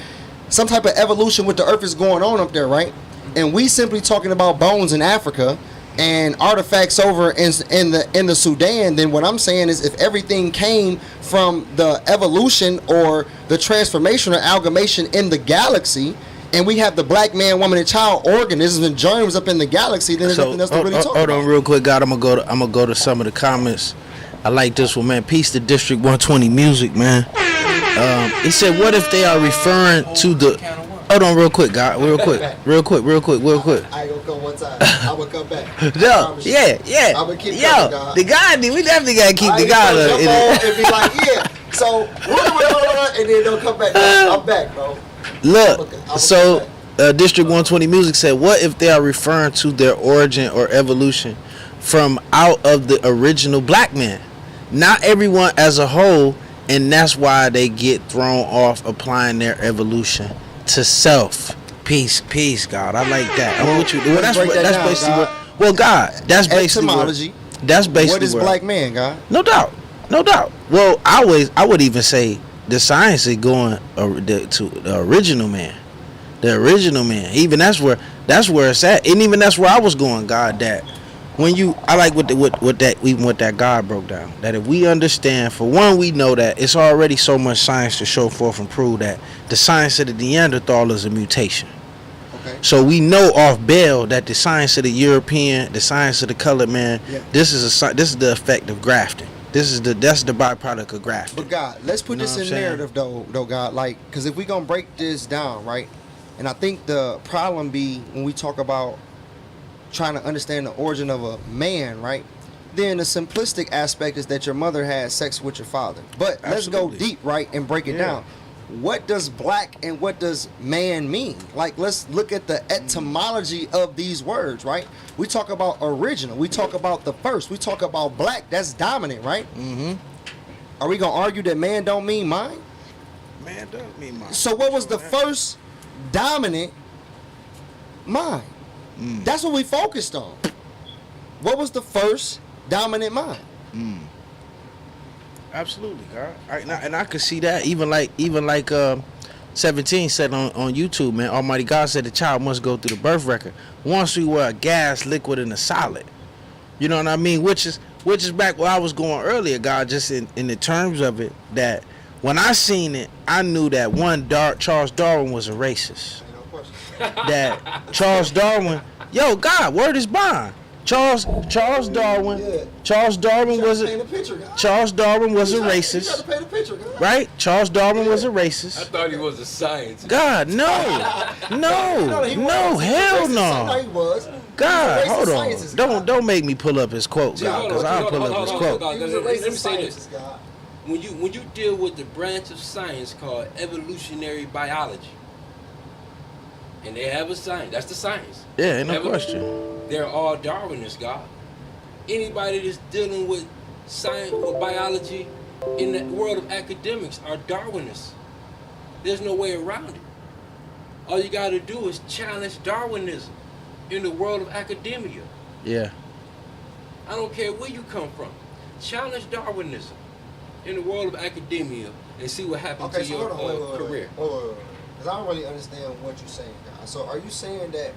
some type of evolution with the Earth is going on up there, right? And we simply talking about bones in Africa and artifacts over in the Sudan, then what I'm saying is if everything came from the evolution or the transformation or amalgamation in the galaxy, and we have the black man, woman, and child organisms and germs up in the galaxy, then there's nothing else to really talk about. Hold on real quick, God. I'm gonna go to some of the comments. I like this one, man. Peace to District 120 Music, man. He said, what if they are referring to the... Hold on real quick, God. Real quick. I ain't gonna come one time. I will come back. Yeah. I'm gonna keep coming, God. The God, we definitely gotta keep the God up. And be like, yeah. So, and then don't come back. I'm back, bro. Look, District 120 Music said, what if they are referring to their origin or evolution from out of the original black man? Not everyone as a whole, and that's why they get thrown off applying their evolution to self. Peace, God. I like that. I'm with you. Well, that's basically what. Well, God, that's basically etymology. That's basically what is black man, God? No doubt. Well, I would even say the science is going to the original man. The original man. Even that's where it's at, and even that's where I was going, God. That when I like what that God broke down. That if we understand, for one, we know that it's already so much science to show forth and prove that the science of the Neanderthal is a mutation. Okay. So we know off bail that the science of the European, the science of the colored man, this is the effect of grafting. That's the byproduct of grafting. But God, let's put this in narrative though, God. Like, because if we gonna break this down, right? And I think the problem be when we talk about trying to understand the origin of a man, right? Then the simplistic aspect is that your mother had sex with your father. But let's go deep, right, and break it down. What does black and what does man mean? Like, let's look at the etymology of these words, right? We talk about original. We talk about the first. We talk about black. That's dominant, right? Mm-hmm. Are we going to argue that man don't mean mine? Man don't mean mine. So what was the first dominant mind? That's what we focused on. What was the first dominant mind? Absolutely, God. And I could see that. Even like 17 said on YouTube, man. Almighty God said the child must go through the birth record. Once we were a gas, liquid, and a solid. You know what I mean? Which is back where I was going earlier, God. Just in the terms of it, that when I seen it, I knew that Charles Darwin was a racist. Ain't no question. That Charles Darwin, yo, God, word is bond. Charles Darwin. Yeah. Charles Darwin was Paint a a picture, guy. Charles Darwin was a You try to racist, paint a picture, guy. right? Charles Darwin was a I racist. thought he was a scientist. God, no, He hell was. no. He was. God, He was a hold racist on. scientist, God. Don't make me pull up his quote, See, God, hold because on, I'll hold pull on, up his hold on, quote. hold on. He was a Let me racist say this. scientist, God. When you deal with the branch of science called evolutionary biology, and they have a science, that's the science. Yeah, ain't no question. They're all Darwinists, God. Anybody that's dealing with science or biology in the world of academics are Darwinists. There's no way around it. All you got to do is challenge Darwinism in the world of academia. Yeah. I don't care where you come from. Challenge Darwinism in the world of academia and see what happens Okay, to so your hold on, career. Because I don't really understand what you're saying, guys. So are you saying that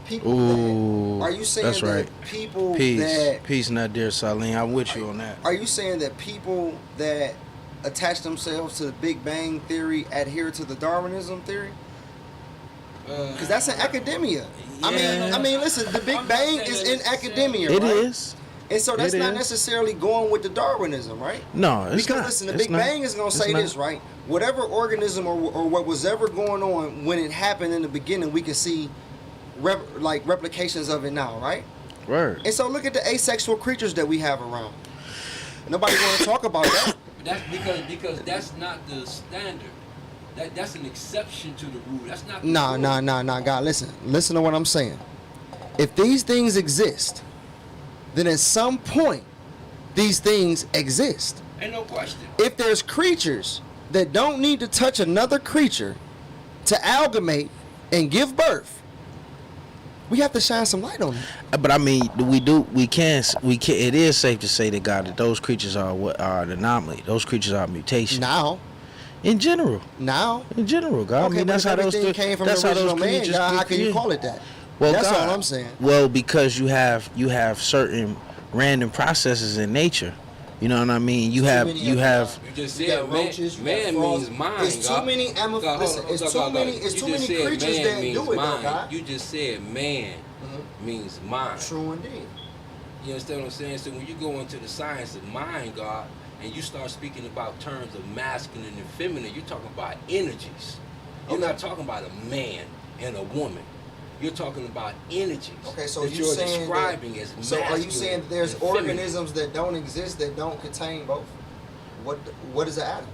people Ooh, that, are you saying that's that right. people Peace. that Peace, Nadir Salim. I'm with you on that. are you saying that people that attach themselves to the Big Bang theory adhere to the Darwinism theory? Because that's in academia. Yeah. I mean, listen, the Big I'm not Bang saying is that in it's academia, It right? is. And so that's It not is. necessarily going with the Darwinism, right? No, it's Because not. listen, the It's Big not. Bang is going to It's say not. this, right? Whatever organism or what was ever going on when it happened in the beginning, we can see replications of it now, right? Word. And so look at the asexual creatures that we have around. Nobody want to talk about that. But that's because that's not the standard. That's an exception to the rule. That's not the rule. Nah, God, listen to what I'm saying. If these things exist, then at some point, these things exist. Ain't no question. If there's creatures that don't need to touch another creature to amalgamate and give birth, we have to shine some light on it. But I mean, we can. It is safe to say that God, that those creatures are what are an anomaly. Those creatures are mutation. Now, In general, God. Okay, I mean, that's but how if those. everything came from That's the how those original man, creatures. God, how can you yeah. call it that? Well, That's God, all I'm saying. Well, because you have certain random processes in nature. You know what I mean? You have. You just You said got roaches, you man got means frogs. mind. It's too many Listen, it's too many creatures that do it, though, God. You just said man means mind. True indeed. You understand what I'm saying? So when you go into the science of mind, God, and you start speaking about terms of masculine and feminine, you're talking about energies. You're Okay. not talking about a man and a woman. You're talking about energies. Okay, so that you're you're saying describing as So are you masculine saying that there's and feminine. organisms that don't exist that don't contain both? What is an atom?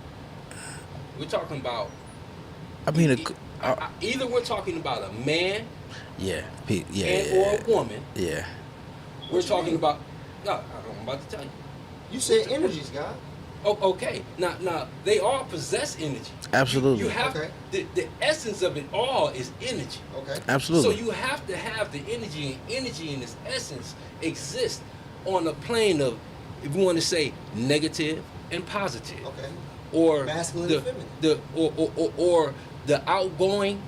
We're talking about I mean, either we're talking about a man yeah, and or a woman. yeah. We're talking about. No, I'm about to tell you. You said energies, God. Oh, okay. Now they all possess energy. Absolutely. You have Okay. the essence of it all is energy. Okay. Absolutely. So you have to have the energy, and energy in its essence exists on a plane of, if you want to say, negative and positive, Okay. or Masculine the and feminine. or the outgoing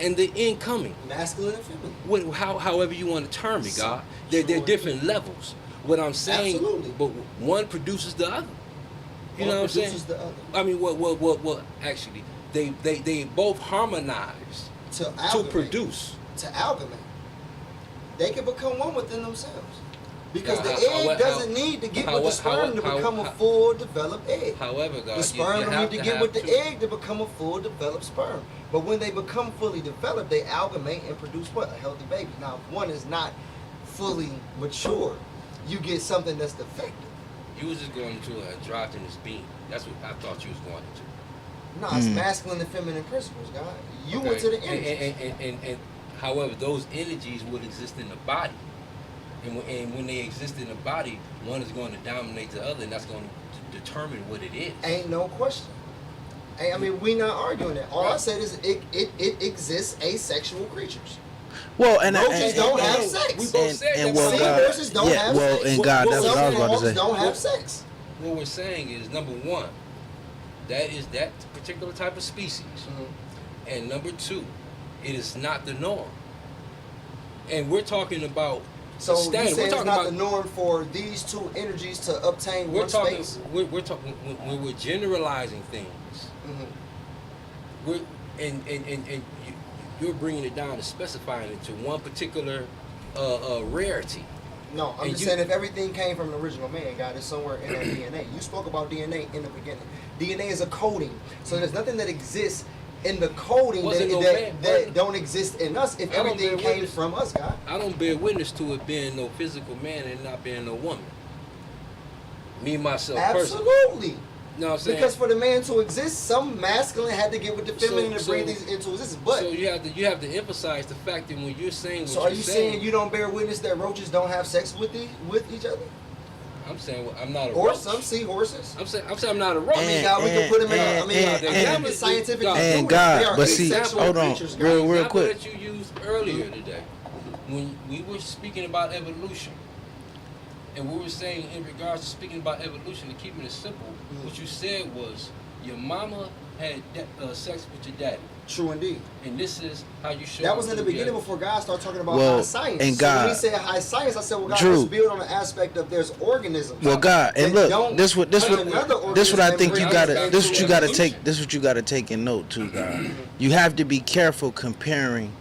and the incoming. Masculine and feminine. However you want to term it, God. They're Sure. different levels. What I'm saying, Absolutely. but one produces the other. You know what I'm saying? Produces the other. I mean, well, actually, they both harmonize To to amalgamate. produce. To amalgamate. They can become one within themselves. Because the How- egg doesn't need to get with the sperm to become a full developed egg. However, God, The sperm you don't have need to to get have with the two. egg to become a full developed sperm. But when they become fully developed, they amalgamate and produce what? A healthy baby. Now, if one is not fully mature, you get something that's defective. You was just going into a androgynous being. That's what I thought you was going into. No, it's masculine and feminine principles, God. You went to the energies. And however, those energies would exist in the body. And when they exist in the body, one is going to dominate the other, and that's going to determine what it is. Ain't no question. I mean, we not arguing that. All I said is it exists asexual creatures. Well, and Roaches don't have sex. We both said that. well, Sea God, horses don't have well, sex. and God, that's Some what I was about frogs to say. don't have sex. What we're saying is, number one, that is that particular type of species. Mm-hmm. And number two, it is not the norm. And we're talking about So you standard. say We're it's talking not about the norm for these two energies to obtain we're one talking. space? We're talking when we're generalizing things. Mm-hmm. We're and you're bringing it down to specifying it to one particular rarity. No, I'm And just you- saying if everything came from the original man, God, it's somewhere in our DNA. You spoke about DNA in the beginning. DNA is a coding. So there's nothing that exists in the coding Wasn't no that man- that don't exist in us if I don't everything bear came witness. from us, God. I don't bear witness to it being no physical man and not being no woman. Me myself personally. Absolutely. You know what I'm saying? Because for the man to exist, some masculine had to get with the feminine to So- bring these into existence. But so you have to emphasize the fact that when you're saying what so are you're you saying you don't bear witness that roaches don't have sex with each other? I'm saying well, I'm not a Or roach. some seahorses? I'm saying I'm not a roach. I mean, God, we can put them in. and- it's scientific. and to do it. God, They are but see, asexual hold on. creatures, God. Real example quick. that you used earlier today, when we were speaking about evolution, and we were saying in regards to speaking about evolution and keeping it simple, what you said was your mama had sex with your daddy, True indeed. and this is how you show. That was in the up beginning together. before God started talking about Well, high science. and So when God- he said high science, I said, well, God, Drew. let's build on the aspect of there's organisms. Well, God, and that look, don't this what touch another organism I and think bring you us gotta back this to what you gotta evolution. take this what you gotta take in note too, God. You have to be careful comparing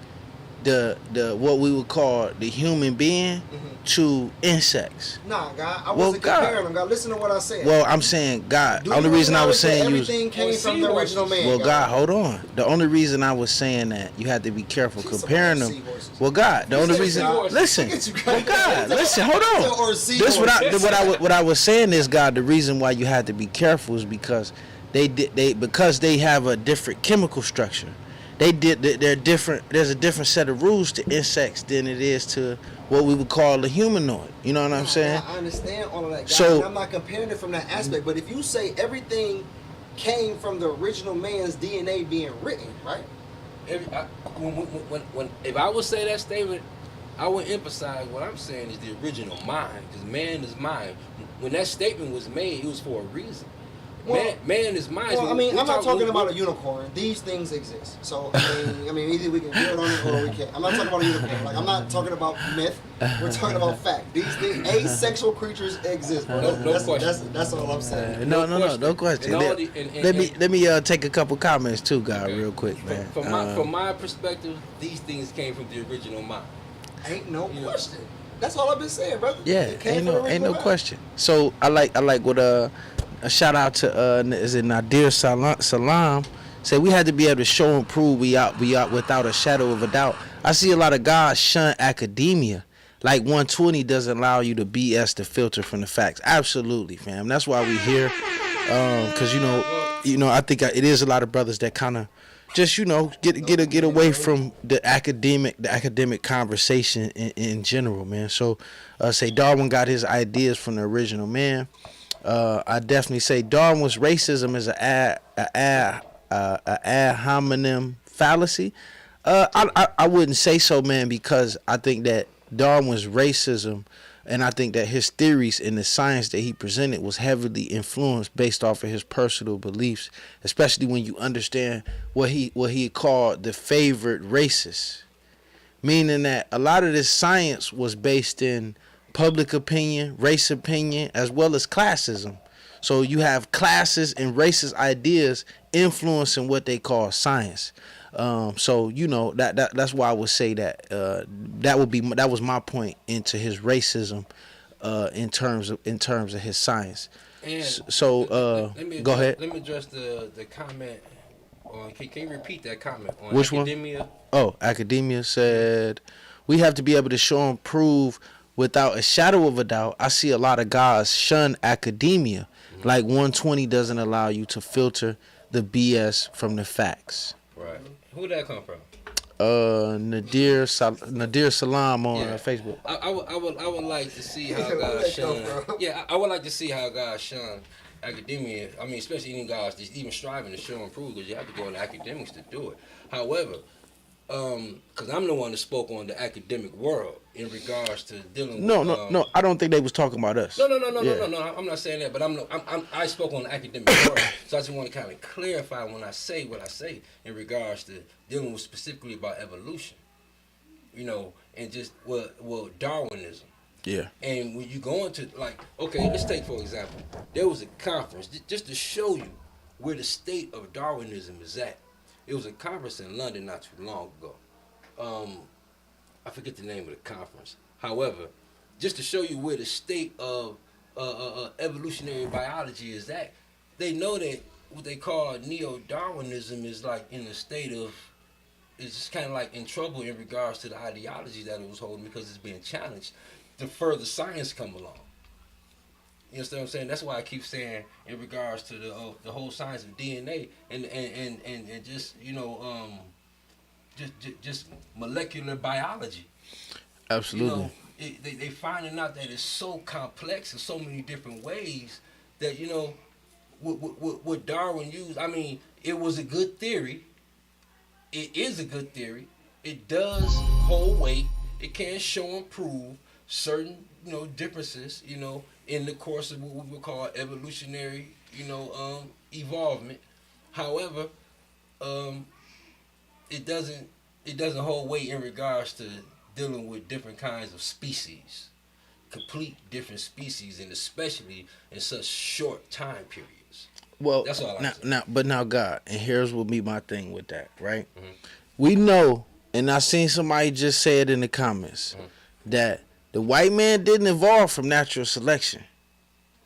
the what we would call the human being to insects. Nah, God, I Well, wasn't God. comparing them. God, listen to what I said. Well, I'm saying God. Do Only you reason I was acknowledge that saying you was everything came Well, from the original man. well, God, hold on. The only reason I was saying that you had to be careful She's comparing about them. seahorses. Well, God, the You only said reason. seahorses. Listen, Look at you, well, God, listen, hold Or on. seahorses. This what I was saying is, God, the reason why you had to be careful is because because they have a different chemical structure. They're different. There's a different set of rules to insects than it is to what we would call a humanoid. You know what I'm saying? I understand all of that, God, So- and I'm not comparing it from that aspect. But if you say everything came from the original man's DNA being written, right? If I would say that statement, I would emphasize what I'm saying is the original mind, because man is mind. When that statement was made, it was for a reason. Well- man is mind. Well, So I mean, we're I'm not talking we're- about a unicorn. These things exist. So, I mean, either we can build on it or we can't. I'm not talking about a unicorn. Like, I'm not talking about myth. We're talking about fact. These things, asexual creatures exist, bro. No question. That's all I'm saying. No question. And all the- and- Let me take a couple comments too, God, real quick, man. From my perspective, these things came from the original mind. Ain't no You know. question. That's all I've been saying, brother. Yeah, It came ain't from the no original man. question. So I like what a shout out to is it Nadir Salam said we had to be able to show and prove we out without a shadow of a doubt. I see a lot of guys shun academia. Like 120 doesn't allow you to BS the filter from the facts. Absolutely, fam. That's why we here. Cause you know I think it is a lot of brothers that kind of just get away from the academic conversation in general, man. So say Darwin got his ideas from the original man. I definitely say Darwin's racism is a ad hominem fallacy. I wouldn't say so, man, because I think that Darwin's racism and I think that his theories and the science that he presented was heavily influenced based off of his personal beliefs, especially when you understand what he called the favored races, meaning that a lot of this science was based in public opinion, race opinion, as well as classism. So you have classes and racist ideas influencing what they call science. So that's why I would say that that was my point into his racism in terms of his science. And So go ahead. Let me address the comment. Can you repeat that comment on Which one? academia? Oh, academia said we have to be able to show and prove without a shadow of a doubt. I see a lot of guys shun academia. Like 120 doesn't allow you to filter the BS from the facts. Right. Who did that come from? Nadir Salam on Facebook. I would like to see how Where God that shun. come from? Yeah, I would like to see how God shun academia. I mean, especially any guys that's even striving to show and prove, because you have to go into academics to do it. However, because I'm the one that spoke on the academic world in regards to dealing with. No. I don't think they was talking about us. No. Yeah. I'm not saying that, but I spoke on the academic world, so I just want to kind of clarify when I say what I say in regards to dealing with specifically about evolution. you know, and just well Darwinism. Yeah. And when you go into, like, okay, let's take for example, there was a conference just to show you where the state of Darwinism is at. It was a conference in London not too long ago. I forget the name of the conference. However, just to show you where the state of evolutionary biology is at, they know that what they call neo-Darwinism is like in a state of, it's just kind of like in trouble in regards to the ideology that it was holding because it's being challenged. The further science come along. You understand what I'm saying? That's why I keep saying in regards to the whole science of DNA and just, you know, just molecular biology. Absolutely. You know, they finding out that it's so complex in so many different ways that, you know, what Darwin used, I mean, it was a good theory. It is a good theory. It does hold weight. It can show and prove certain, you know, differences, you know, in the course of what we would call evolutionary, you know, evolvement. However, it doesn't hold weight in regards to dealing with different kinds of species, complete different species, and especially in such short time periods. Well, that's all I now, God, and here's what be my thing with that, right? Mm-hmm. We know, and I seen somebody just say it in the comments, that the white man didn't evolve from natural selection,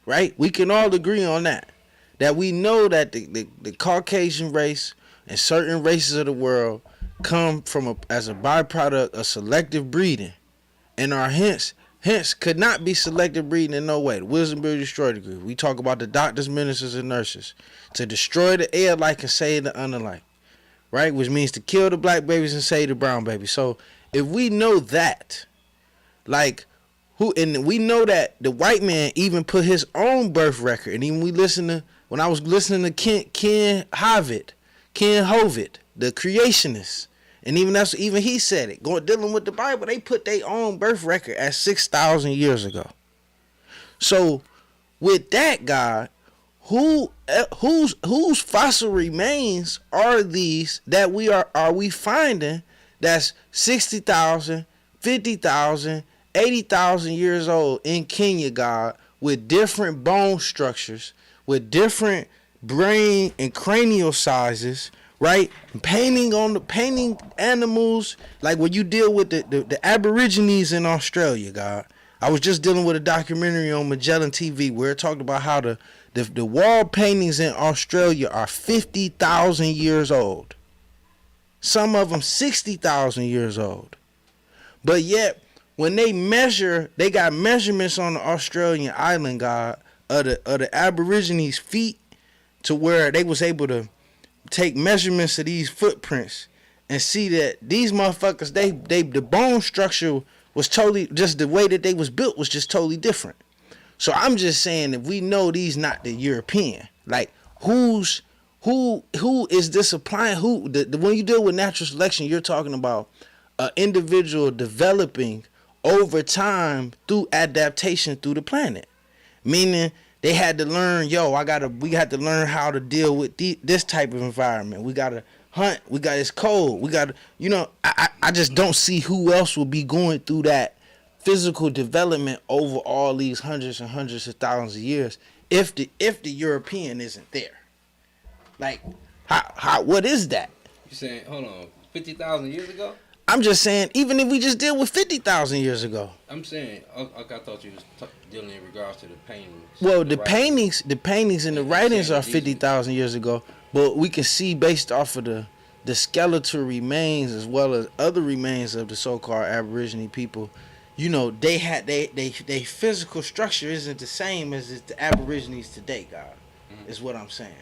right? We can all agree on that. That we know that the Caucasian race and certain races of the world come from as a byproduct of selective breeding, and are hence could not be selective breeding in no way. The wisdom will destroy the group. We talk about the doctors, ministers, and nurses to destroy the air-like and save the unalike, right? Which means to kill the black babies and save the brown babies. So if we know that, like, and we know that the white man even put his own birth record, and even when I was listening to Ken Hovitt, the creationist, and even he said it, dealing with the Bible, they put their own birth record at 6,000 years ago. So with that, God, whose fossil remains are these that we finding that's 60,000, 50,000, 80,000 years old in Kenya, God, with different bone structures, with different brain and cranial sizes, right? Painting animals, like when you deal with the Aborigines in Australia, God. I was just dealing with a documentary on Magellan TV where it talked about how the wall paintings in Australia are 50,000 years old. Some of them 60,000 years old. But yet, when they measure, they got measurements on the Australian island, God, of the Aborigines' feet, to where they was able to take measurements of these footprints and see that these motherfuckers, the bone structure was totally, just the way that they was built was just totally different. So I'm just saying, if we know these not the European, like who is this applying? When you deal with natural selection, you're talking about an individual developing over time through adaptation through the planet, meaning they had to learn, we had to learn how to deal with this type of environment. We got to hunt. It's cold. I just don't see who else will be going through that physical development over all these hundreds and hundreds of thousands of years if the European isn't there. Like, what is that? You saying, hold on, 50,000 years ago? I'm just saying, even if we just deal with 50,000 years ago. I'm saying, I thought you was dealing in regards to the paintings. Well, the paintings and the writings are 50,000 years ago, but we can see based off of the skeletal remains as well as other remains of the so-called Aborigine people, they had they physical structure isn't the same as the Aborigines today, God, is what I'm saying,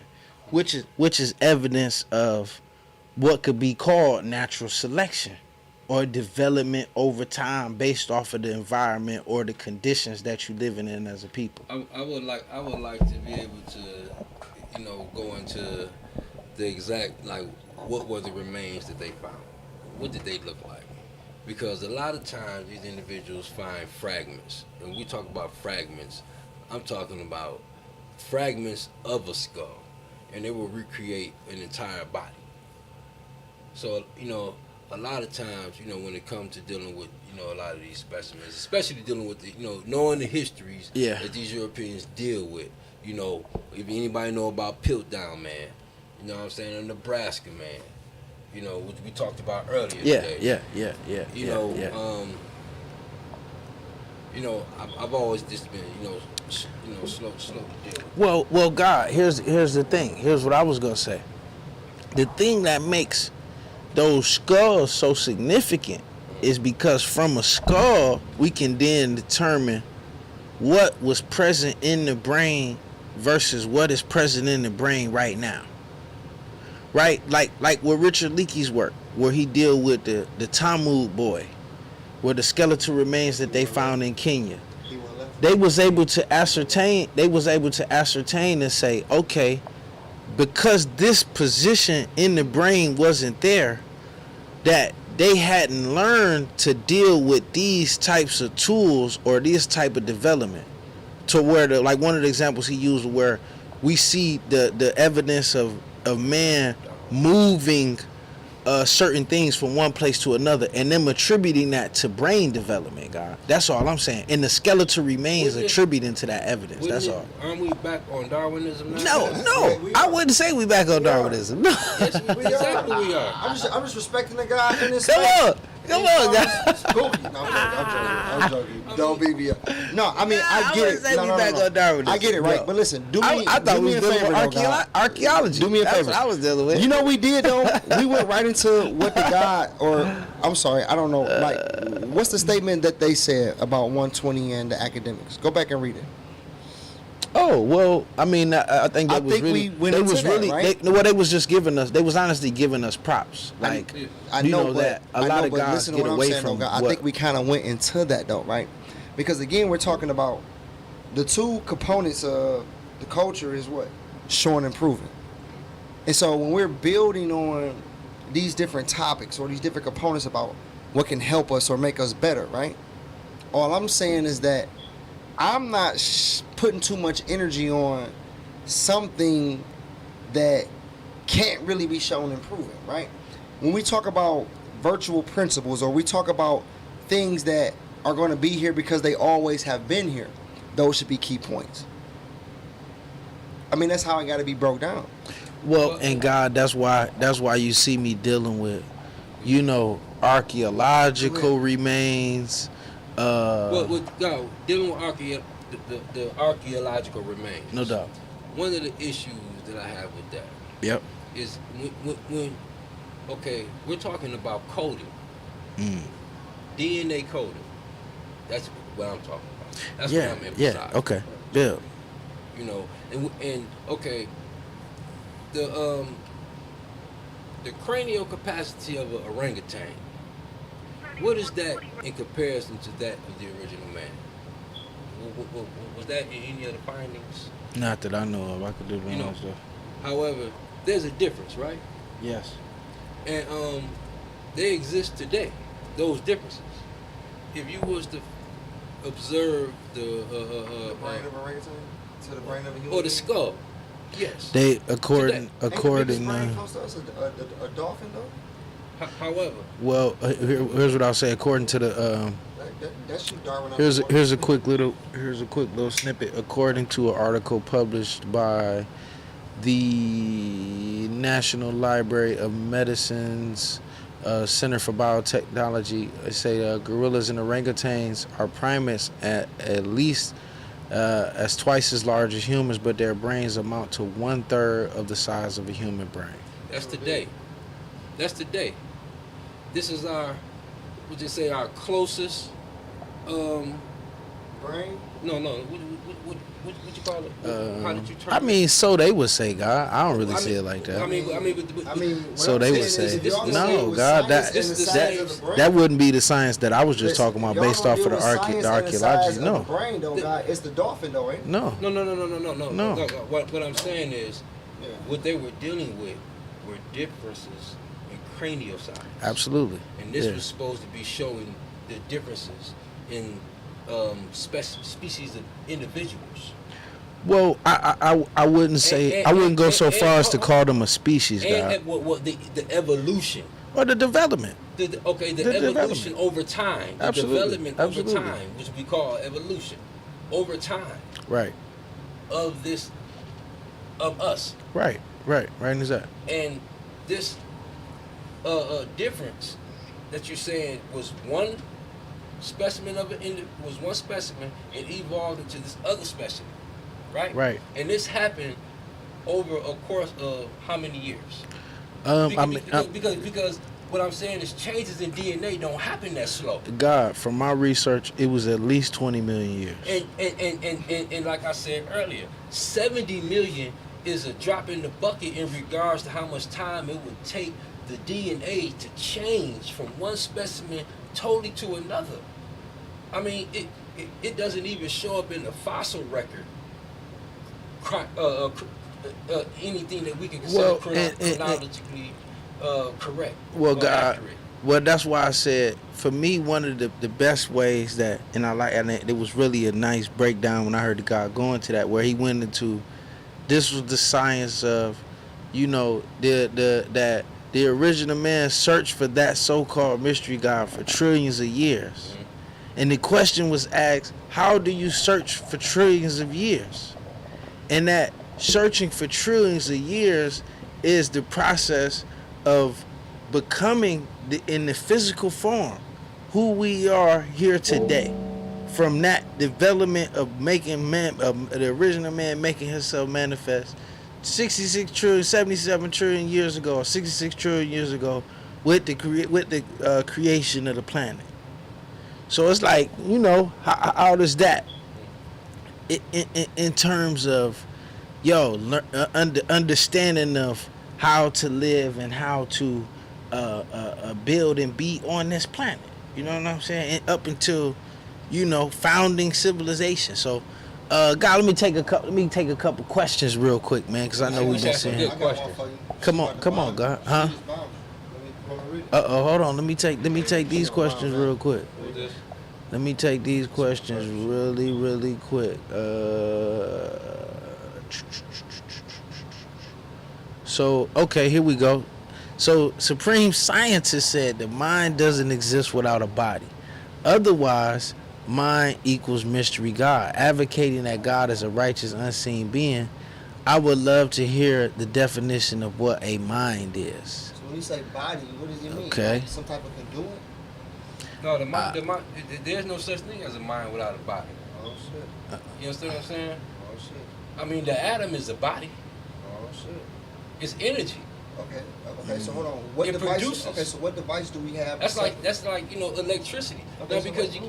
which is evidence of what could be called natural selection or development over time based off of the environment or the conditions that you're living in as a people. I would like to be able to, go into the exact, like, what were the remains that they found? What did they look like? Because a lot of times these individuals find fragments. When we talk about fragments, I'm talking about fragments of a skull, and they will recreate an entire body. So, a lot of times, you know, when it comes to dealing with, you know, a lot of these specimens, especially dealing with the, you know, knowing the histories that these Europeans deal with. You know, if anybody know about Piltdown, man, you know what I'm saying, or Nebraska, man, you know, which we talked about earlier today. You know, I've always just been, you know, slow to deal. Well, God, here's the thing. Here's what I was gonna say. The thing that makes those skulls so significant is because from a skull we can then determine what was present in the brain versus what is present in the brain right now. Right? Like with Richard Leakey's work, where he deal with the Talmud boy, where the skeletal remains that they found in Kenya. They was able to ascertain and say, okay, because this position in the brain wasn't there, that they hadn't learned to deal with these types of tools or this type of development, to where like one of the examples he used where we see the evidence of man moving certain things from one place to another and them attributing that to brain development, God. That's all I'm saying. And the skeletal remains attributing to that evidence. That's all. Aren't we back on Darwinism now? No. I wouldn't say we back on Darwinism. No. Yes, exactly we are. I'm just respecting the guy in this Come on, guys. I'm joking. Don't beat me up. No, I mean, I get it. I get it, right? But listen, I thought we was dealing with archaeology. Do me a favor. That's what I was dealing with. You know we did, though? We went right into what the guy, or I'm sorry, I don't know. Like, what's the statement that they said about 120 and the academics? Go back and read it. Oh, well, I mean, I think that was really, they was just giving us, they was honestly giving us props. Like, I know that a lot of guys get away from. I think we kind of went into that though, right? Because again, we're talking about the two components of the culture is what? Showing and proving. And so when we're building on these different topics or these different components about what can help us or make us better, right? All I'm saying is that I'm not putting too much energy on something that can't really be shown and proven, right? When we talk about virtual principles or we talk about things that are going to be here because they always have been here, those should be key points. I mean, that's how it got to be broke down. Well, and God, that's why you see me dealing with, you know, archaeological remains. Dealing with the archaeological remains. No doubt. One of the issues that I have with that. Yep. Is when okay, we're talking about coding. DNA coding. That's what I'm talking about. That's what I'm emphasizing. Yeah. Okay. Yeah. You know, and okay, the cranial capacity of an orangutan. What is that in comparison to that of the original man? Was that in any of the findings? Not that I know of. I could do the stuff. However, there's a difference, right? Yes. And they exist today. Those differences. If you was to observe the brain of orangutan to the brain of a human or the skull, yes. They according. Close to us, a dolphin though. However, well, here's what I'll say. According to the that's you, Darwin. here's a quick little snippet. According to an article published by the National Library of Medicine's Center for Biotechnology, they say gorillas and orangutans are primates at least as twice as large as humans, but their brains amount to 1/3 of the size of a human brain. That's today. This is our, would you say, our closest brain? No. What you call it? How did you term I mean, so they would say, God. I don't really see it like that. I mean, so they would say, no, God, that wouldn't be the science that I was just talking about based off of the archaeology. No. Brain, though, God, it's the dolphin, though, right? No. No. What I'm saying is, what they were dealing with were differences in cranial size. Absolutely. And this was supposed to be showing the differences in species of individuals. Well, I wouldn't say I wouldn't go so far as to call them a species, God. And the evolution or the development. The The evolution development. over time. The Absolutely. development Absolutely. over time, which we call evolution. Over time Right, of this, of us. right, right as that. And this difference that you're saying was one specimen of it, was one specimen, and evolved into this other specimen, right? Right. And this happened over a course of how many years? Because what I'm saying is changes in DNA don't happen that slow. God, from my research, it was at least 20 million years. And like I said earlier, 70 million is a drop in the bucket in regards to how much time it would take the DNA to change from one specimen totally to another. I mean, it doesn't even show up in the fossil record. Anything that we can consider chronologically correct. Well, or God, accurate. well, that's why I said, for me, one of the best ways that, and it was really a nice breakdown when I heard the guy go into that, where he went into, this was the science of, that the original man searched for that so-called mystery God for trillions of years. Mm-hmm. And the question was asked, how do you search for trillions of years? And that searching for trillions of years is the process of becoming in the physical form who we are here today. From that development of making the original man making himself manifest 66 trillion, 77 trillion years ago, or 66 trillion years ago, with the creation of the planet. So it's like, how does that, in terms of, understanding of how to live and how to build and be on this planet. You know what I'm saying? And up until, founding civilization. So, God, let me take a couple questions real quick, man, because I know we've been saying. Good question. Come on, God, huh? Hold on. Let me take these questions real quick. Let me take these questions really quick. So, okay, here we go. So, supreme scientists said the mind doesn't exist without a body. Otherwise, mind equals mystery God. Advocating that God is a righteous, unseen being, I would love to hear the definition of what a mind is. So when you say body, what does it mean? Okay. Like some type of conduit? No, the mind, there's no such thing as a mind without a body. Oh shit. You understand what I'm saying? Oh shit. I mean, the atom is a body. Oh shit. It's energy. Okay. Okay. So hold on. What It device? produces. Okay. So what device do we have? That's like electricity. Okay, Now, so because you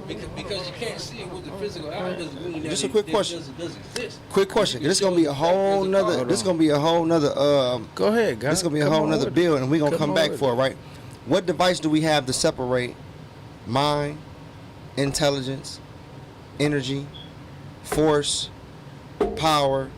can't see it with the physical eye doesn't mean that Just a quick it question. doesn't exist. Quick question. This is gonna be a whole nother. This is gonna be a whole nother. Go ahead, God. This is gonna be a Come whole on nother with bill, it. and we're gonna come on back with for it. it, right? What device do we have to separate mind, intelligence, energy, force, power,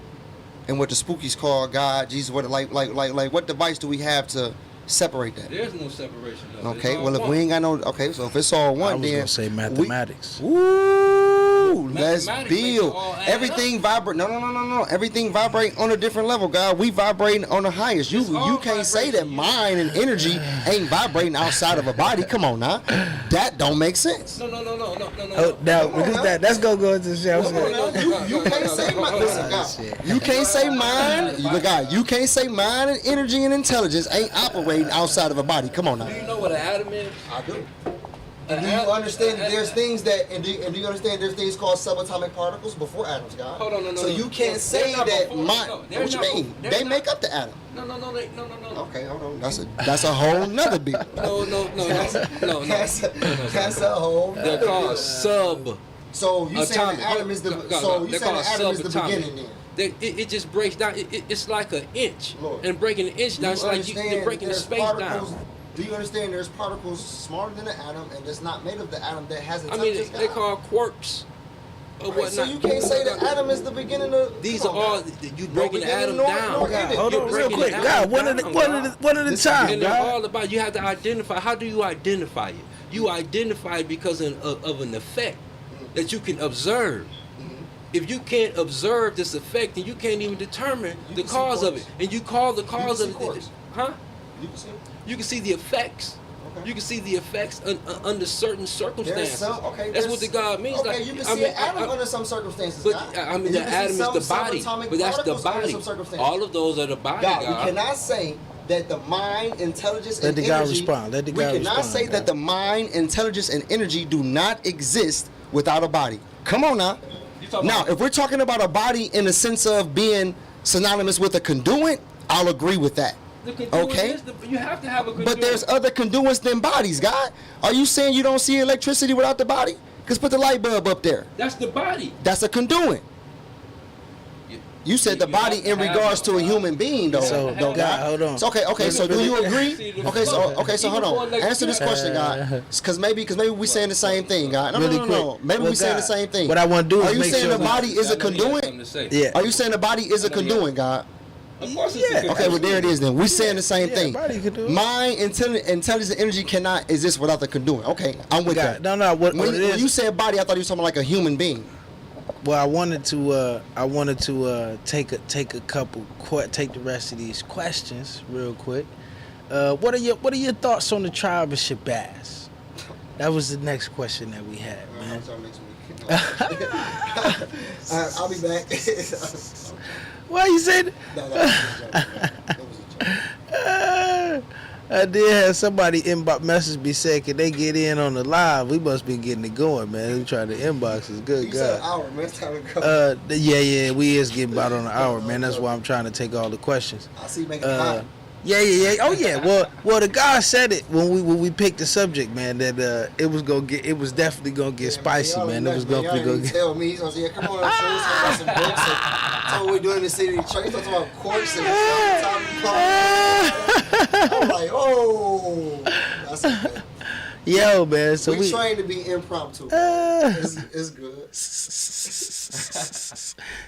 and what the spookies call God, Jesus? What what device do we have to separate that? There's no separation. Of it. Okay, It's all well, if one. we ain't got no, okay, so if it's all I one, was then gonna say mathematics. Woo! Let's Mathematics make it build. all add Everything vibrate. No. Everything vibrate on a different level, God. We vibrating on the highest. It's all You can't say that vibration. mind and energy ain't vibrating outside of a body. Come on now, that don't make sense. No. Oh, now because that's gonna go into the show. You can't say mind. Listen, God. You can't say mind. Look, God. You can't say mind and energy and intelligence ain't operating outside of a body. Come on Do now. you know what an atom is? I do. And do you understand that there's things that, and do you understand there's things called subatomic particles before atoms, God? Hold on, no. So you can't say They're not that before- mind. no, they're What you not mean? before- they're They not- make up the atom. No. Okay, hold on. That's a whole nother bill. No. That's a whole. They're called sub. So you saying atomic. the atom is the No, so you they're saying the called atom is the subatomic. beginning then? It just breaks down. It's like an inch, Lord. and breaking an inch down. It's like you're breaking the there's space particles. down. Do you understand there's particles smaller than the atom and that's not made of the atom that hasn't I touched mean, this they guy? call quarks or Right, whatnot. so you can't say the atom is the beginning of. These come are on, all God. you breaking the beginning atom nor down. ending. Hold You're on, real breaking quick, the God. atom One at a time, And they're God. all about. You have to identify. How do you identify it? You identify it because of an effect that you can observe. If you can't observe this effect, then you can't even determine the can see cause of it. quarks. And you call the cause can of see it. quarks. Huh? You can see it. You can see the effects. Okay. You can see the effects under certain circumstances. That's what the God means. Okay, like, you can see an atom under some circumstances. But God. I mean, And the you can atom see is the body, subatomic but that's the particles under body. some circumstances. All of those are the body, God, God. we cannot say that the mind, intelligence, Let and the energy. guy respond. Let the guy We cannot respond, say God. that the mind, intelligence, and energy do not exist without a body. Come on now. Now, if we're talking about a body in the sense of being synonymous with a conduit, I'll agree with that. The conduit Okay. is you have to have a conduit. But there's other conduits than bodies, God. Are you saying you don't see electricity without the body? Because put the light bulb up there. That's the body. That's a conduit. You said the body in regards to a human being, though. So, though, God, hold on. So, okay. So, do you agree? Okay, so hold on. Even for Answer this question, God. Because maybe we saying the same thing, God. No. Maybe Well, we saying the God, same thing. what I want to do is Are you make saying sure the body is a conduit? Yeah. Are you saying the body is a conduit, God? Of course it's a conduit. Okay, well there it is then. We saying the same Yeah, thing. body can do it. Mind, intelligence, and energy cannot exist without the conduit. Okay, I'm with God, that. no. What it When is? you said body, I thought you were talking about like a human being. Well, I wanted to take the rest of these questions real quick. What are your thoughts on the tribe of Shabazz? That was the next question that we had, man. I'll be back. Why you said? No, that was a joke. I did have somebody inbox message me saying, "Can they get in on the live? We must be getting it going, man. We trying to inbox us. Good You said an God." hour, man. It's time to go. Yeah, we is getting about on an hour, man. That's why I'm trying to take all the questions. I see you making it hot. Yeah. Oh yeah. Well, the guy said it when we picked the subject, man. That it was definitely gonna get spicy, man. It was gonna get. Tell me, he's gonna say, "Come on, show us about some books." That's what we're doing in the city of Detroit. He's talking about courts and I'm like, oh, that's okay. Yo, man. So we trying to be impromptu. It's good.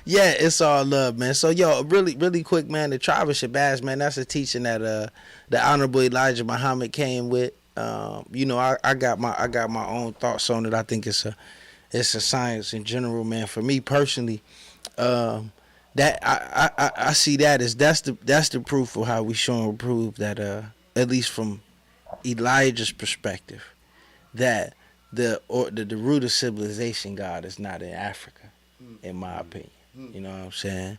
Yeah, it's all love, man. So, yo, really quick, man. The tribe of Shabazz, man. That's a teaching that the Honorable Elijah Muhammad came with. I got my own thoughts on it. I think it's a science in general, man. For me personally, that I see that as that's the proof of how we show and prove that at least from Elijah's perspective, that the root of civilization, God, is not in Africa, in my opinion. You know what I'm saying?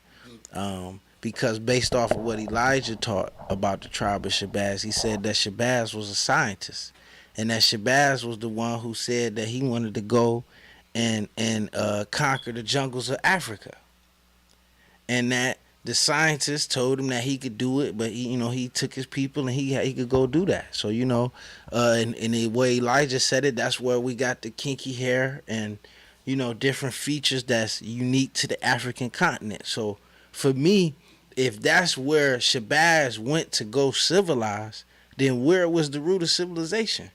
Because based off of what Elijah taught about the tribe of Shabazz, he said that Shabazz was a scientist, and that Shabazz was the one who said that he wanted to go and conquer the jungles of Africa, and that the scientists told him that he could do it, but he took his people and he could go do that. So in the way Elijah said it, that's where we got the kinky hair and different features that's unique to the African continent. So for me, if that's where Shabazz went to go civilize, then where was the root of civilization?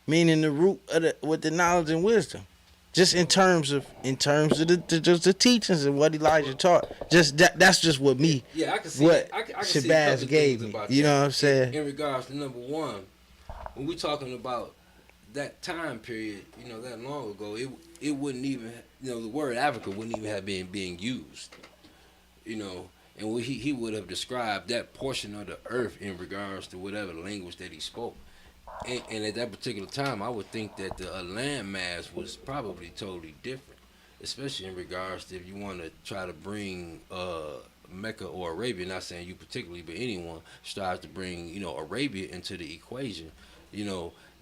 Meaning the root of with the knowledge and wisdom. Just in terms of the teachings and what Elijah taught. That's just what me. Yeah, I can see what I can see a Shabazz couple gave things me. about You that. know what I'm saying? In regards to number one, when we're talking about that time period, that long ago, it wouldn't even, the word Africa wouldn't even have been being used, and he would have described that portion of the earth in regards to whatever language that he spoke. And at that particular time, I would think that the landmass was probably totally different, especially in regards to if you want to try to bring Mecca or Arabia, not saying you particularly, but anyone strives to bring, Arabia into the equation,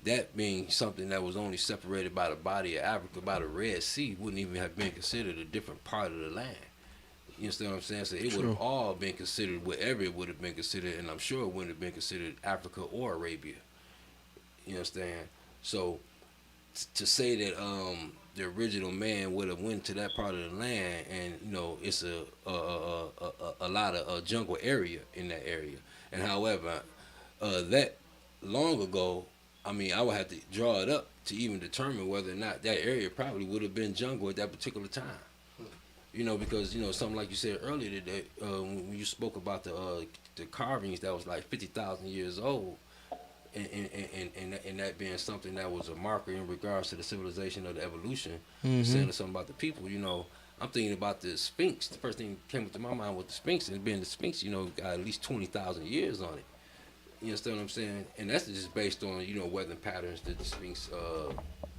that being something that was only separated by the body of Africa, by the Red Sea, wouldn't even have been considered a different part of the land. You understand what I'm saying? So it would have all been considered, whatever it would have been considered, and I'm sure it wouldn't have been considered Africa or Arabia. You understand? So to say that the original man would have went to that part of the land, and it's a lot of jungle area in that area, and however that long ago, I would have to draw it up to even determine whether or not that area probably would have been jungle at that particular time. Because something like you said earlier today, when you spoke about the carvings that was like 50,000 years old. And that being something that was a marker in regards to the civilization of the evolution, saying something about the people, I'm thinking about the Sphinx. The first thing that came to my mind with the Sphinx, and being the Sphinx, got at least 20,000 years on it. You understand what I'm saying? And that's just based on, weather patterns that the Sphinx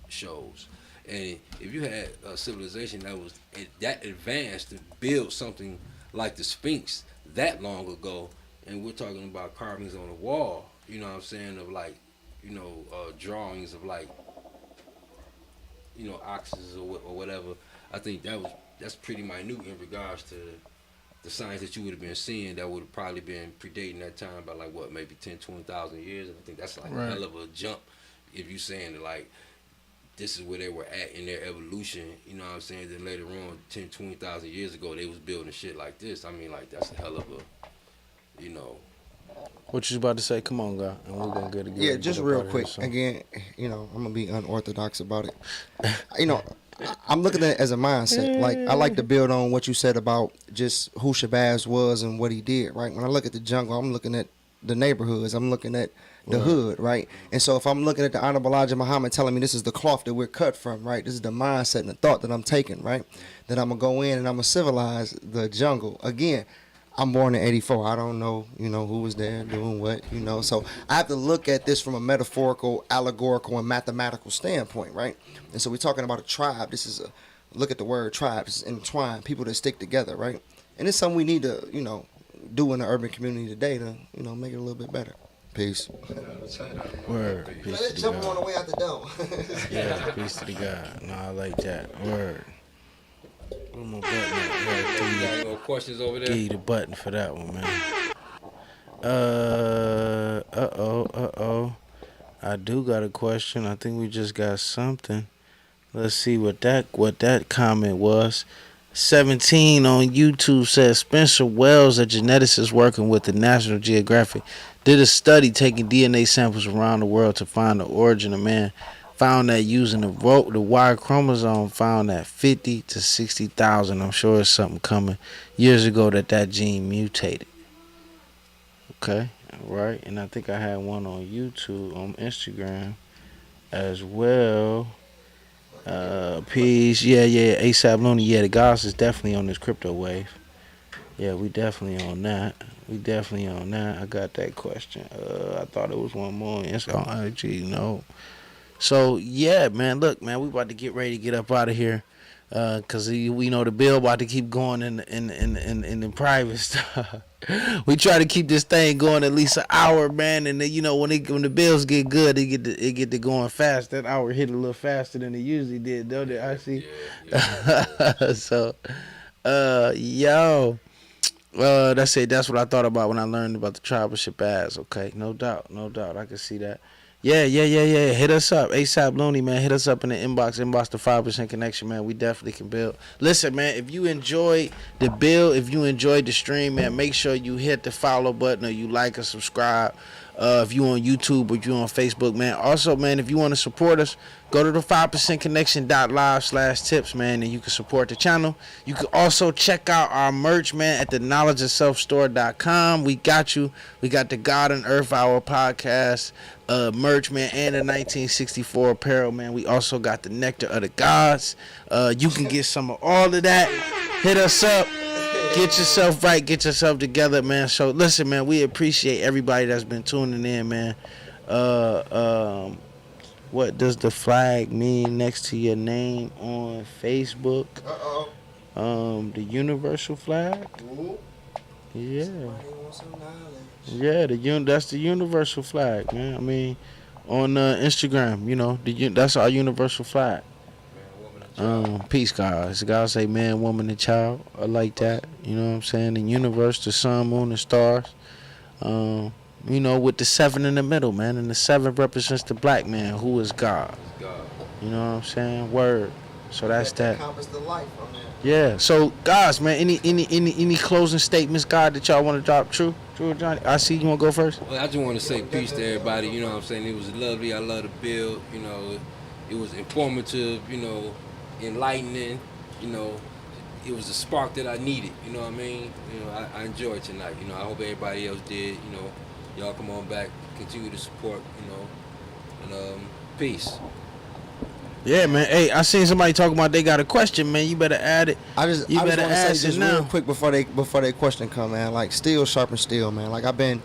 shows. And if you had a civilization that was that advanced to build something like the Sphinx that long ago, and we're talking about carvings on the wall, you know what I'm saying, of like, drawings of like, oxes or whatever, I think that's pretty minute in regards to the science that you would have been seeing that would have probably been predating that time by like what, maybe 10, 20,000 years. And I think that's like a hell of a jump if you're saying that like this is where they were at in their evolution, you know what I'm saying? Then later on, 10, 20,000 years ago, they was building shit like this. I mean, like, that's a hell of a, What you about to say? Come on, guy. And we're going to get it. Yeah, just real quick. Again, I'm going to be unorthodox about it. I'm looking at it as a mindset. Like, I like to build on what you said about just who Shabazz was and what he did, right? When I look at the jungle, I'm looking at the neighborhoods. I'm looking at the hood, right? And so if I'm looking at the Honorable Elijah Muhammad telling me this is the cloth that we're cut from, right? This is the mindset and the thought that I'm taking, right? That I'm going to go in and I'm going to civilize the jungle. Again, I'm born in 84. I don't know, who was there doing what, So I have to look at this from a metaphorical, allegorical, and mathematical standpoint, right? And so we're talking about a tribe. Look at the word tribe. It's entwined, people that stick together, right? And it's something we need to, do in the urban community today to, make it a little bit better. Peace. Word. Peace to the jump God. on the way out the door. Yeah, peace to the God. No, I like that. Word. One more button. You got no questions over there? Give you the button for that one, man. I do got a question. I think we just got something. Let's see what that comment was. 17 on YouTube says Spencer Wells, a geneticist working with the National Geographic, did a study taking DNA samples around the world to find the origin of man. Found that using the Y chromosome, found that 50 to 60,000. I'm sure it's something coming years ago that gene mutated. Okay, all right. And I think I had one on YouTube, on Instagram as well. Peace. Yeah. ASAP Looney. Yeah, the gods is definitely on this crypto wave. Yeah, we definitely on that. I got that question. I thought it was one more on IG. No. So yeah, man. Look, man, we about to get ready to get up out of here. Cause we know the bill about to keep going in the private stuff. We try to keep this thing going at least an hour, man. And then, when the bills get good, it get to going fast. That hour hit a little faster than it usually did, don't it? I see. Yeah. So, that's it. That's what I thought about when I learned about the tribe of Shabazz. Okay, no doubt. I can see that. Yeah. Hit us up. ASAP Looney, man. Hit us up in the inbox the 5% connection, man. We definitely can build. Listen, man, if you enjoyed the build, if you enjoyed the stream, man, make sure you hit the follow button or you like or subscribe. If you on YouTube or you on Facebook, man. Also, man, if you want to support us, go to the 5%connection.live/tips, man, and you can support the channel. You can also check out our merch, man, at the knowledgeofselfstore.com. We got you. We got the God and Earth Hour podcast merch, man, and the 1964 apparel, man. We also got the Nectar of the Gods. You can get some of all of that. Hit us up. Get yourself right. Get yourself together, man. So, listen, man, we appreciate everybody that's been tuning in, man. What does the flag mean next to your name on Facebook? The universal flag? Yeah. Yeah, that's the universal flag, man. I mean, on Instagram, that's our universal flag. Peace, guys. God say man, woman, and child. I like that. You know what I'm saying? The universe, the sun, moon, and stars. With the 7 in the middle, man. And the 7 represents the black man, who is God. You know what I'm saying? Word. So that's that. Yeah. So, guys, man, any closing statements, God, that y'all want to drop? True, Johnny. I see you want to go first. Well, I just want to say peace to everybody. You know what I'm saying? It was lovely. I love the build. It was informative. Enlightening. It was a spark that I needed. You know what I mean? I enjoyed tonight. I hope everybody else did. Y'all come on back, continue to support. And peace. Yeah, man. Hey, I seen somebody talking about they got a question, man. You better add it. I just want to say just real quick before they question come, man. Like steel sharpens steel, man. Like I've been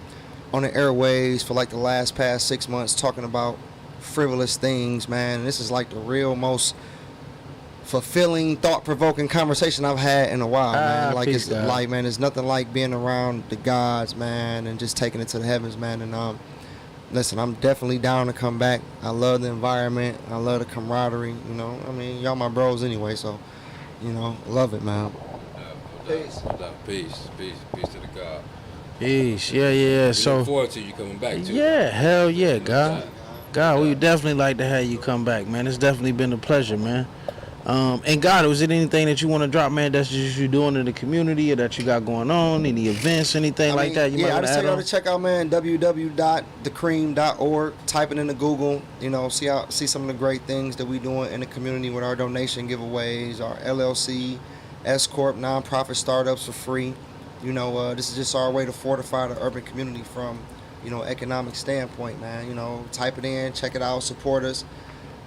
on the airways for like the past 6 months talking about frivolous things, man. And this is like the real most fulfilling, thought-provoking conversation I've had in a while, man. Like it's like, man, there's nothing like being around the gods, man, and just taking it to the heavens, man. And listen, I'm definitely down to come back. I love the environment. I love the camaraderie. You know, I mean, y'all my bros anyway, so you know, love it, man. Peace to the God. Peace. Yeah. We So look forward to you coming back too. yeah, hell yeah, God, we would definitely like to have you come back, man. It's definitely been a pleasure, man. And God, was it anything that you want to drop, man, that's just you doing in the community or that you got going on, any events, anything like that? I just tell y'all to check out, man, www.thecream.org. Type it into Google, you know, see some of the great things that we doing in the community with our donation giveaways, our LLC, S Corp, nonprofit startups for free. You know, this is just our way to fortify the urban community from, you know, economic standpoint, man. You know, type it in, check it out, support us.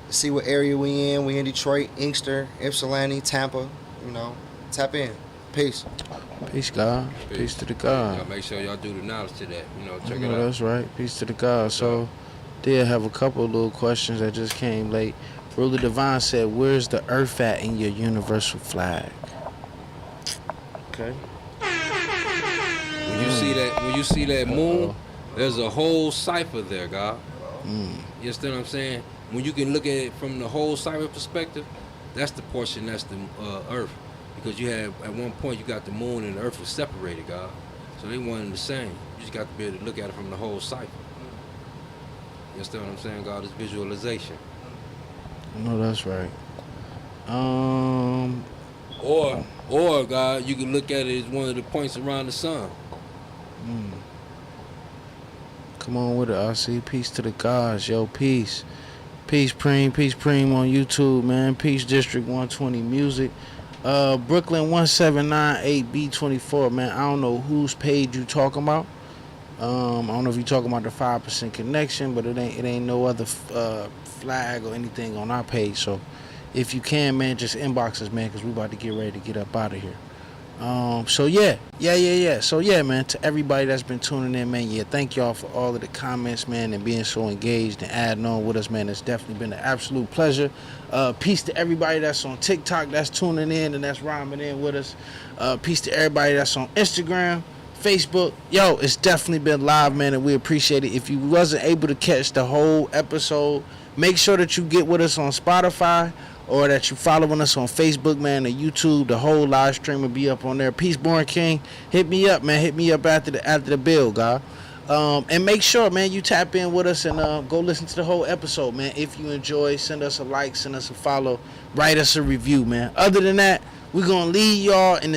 See what area we in. We in Detroit, Inkster, Ypsilanti, Tampa. You know, tap in. Peace. Peace, God. Peace to the God. Y'all make sure y'all do the knowledge to that. You know, check it No, out. that's right. Peace to the God. So, did have a couple of little questions that just came late. Ruler Divine said, "Where's the earth at in your universal flag?" Okay. When you see that moon, there's a whole cipher there, God. You understand what I'm saying? When you can look at it from the whole cipher perspective, that's the portion that's the earth. Because you have, at one point, you got the moon and the earth was separated, God. So they one and the same. You just got to be able to look at it from the whole cipher. You understand what I'm saying, God? It's visualization. No, that's right. Or God, you can look at it as one of the points around the sun. Come on with it, RC. Peace to the gods, yo. Peace. Peace Preem on YouTube, man. Peace District 120 Music. Brooklyn 1798B24, man. I don't know whose page you talking about. I don't know if you talking about the 5% connection, but it ain't no other flag or anything on our page. So if you can, man, just inbox us, man, because we about to get ready to get up out of here. So yeah. So yeah, man, to everybody that's been tuning in, man, thank y'all for all of the comments, man, and being so engaged and adding on with us, man. It's definitely been an absolute pleasure. Peace to everybody that's on TikTok that's tuning in and that's rhyming in with us. Peace to everybody that's on Instagram, Facebook. Yo, it's definitely been live, man, and we appreciate it. If you wasn't able to catch the whole episode, make sure that you get with us on Spotify, or that you following us on Facebook, man, or YouTube. The whole live stream will be up on there. Peace, Born King. Hit me up, man. Hit me up after the bill, God. And make sure, man, you tap in with us and go listen to the whole episode, man. If you enjoy, send us a like, send us a follow, write us a review, man. Other than that, we're going to leave y'all in the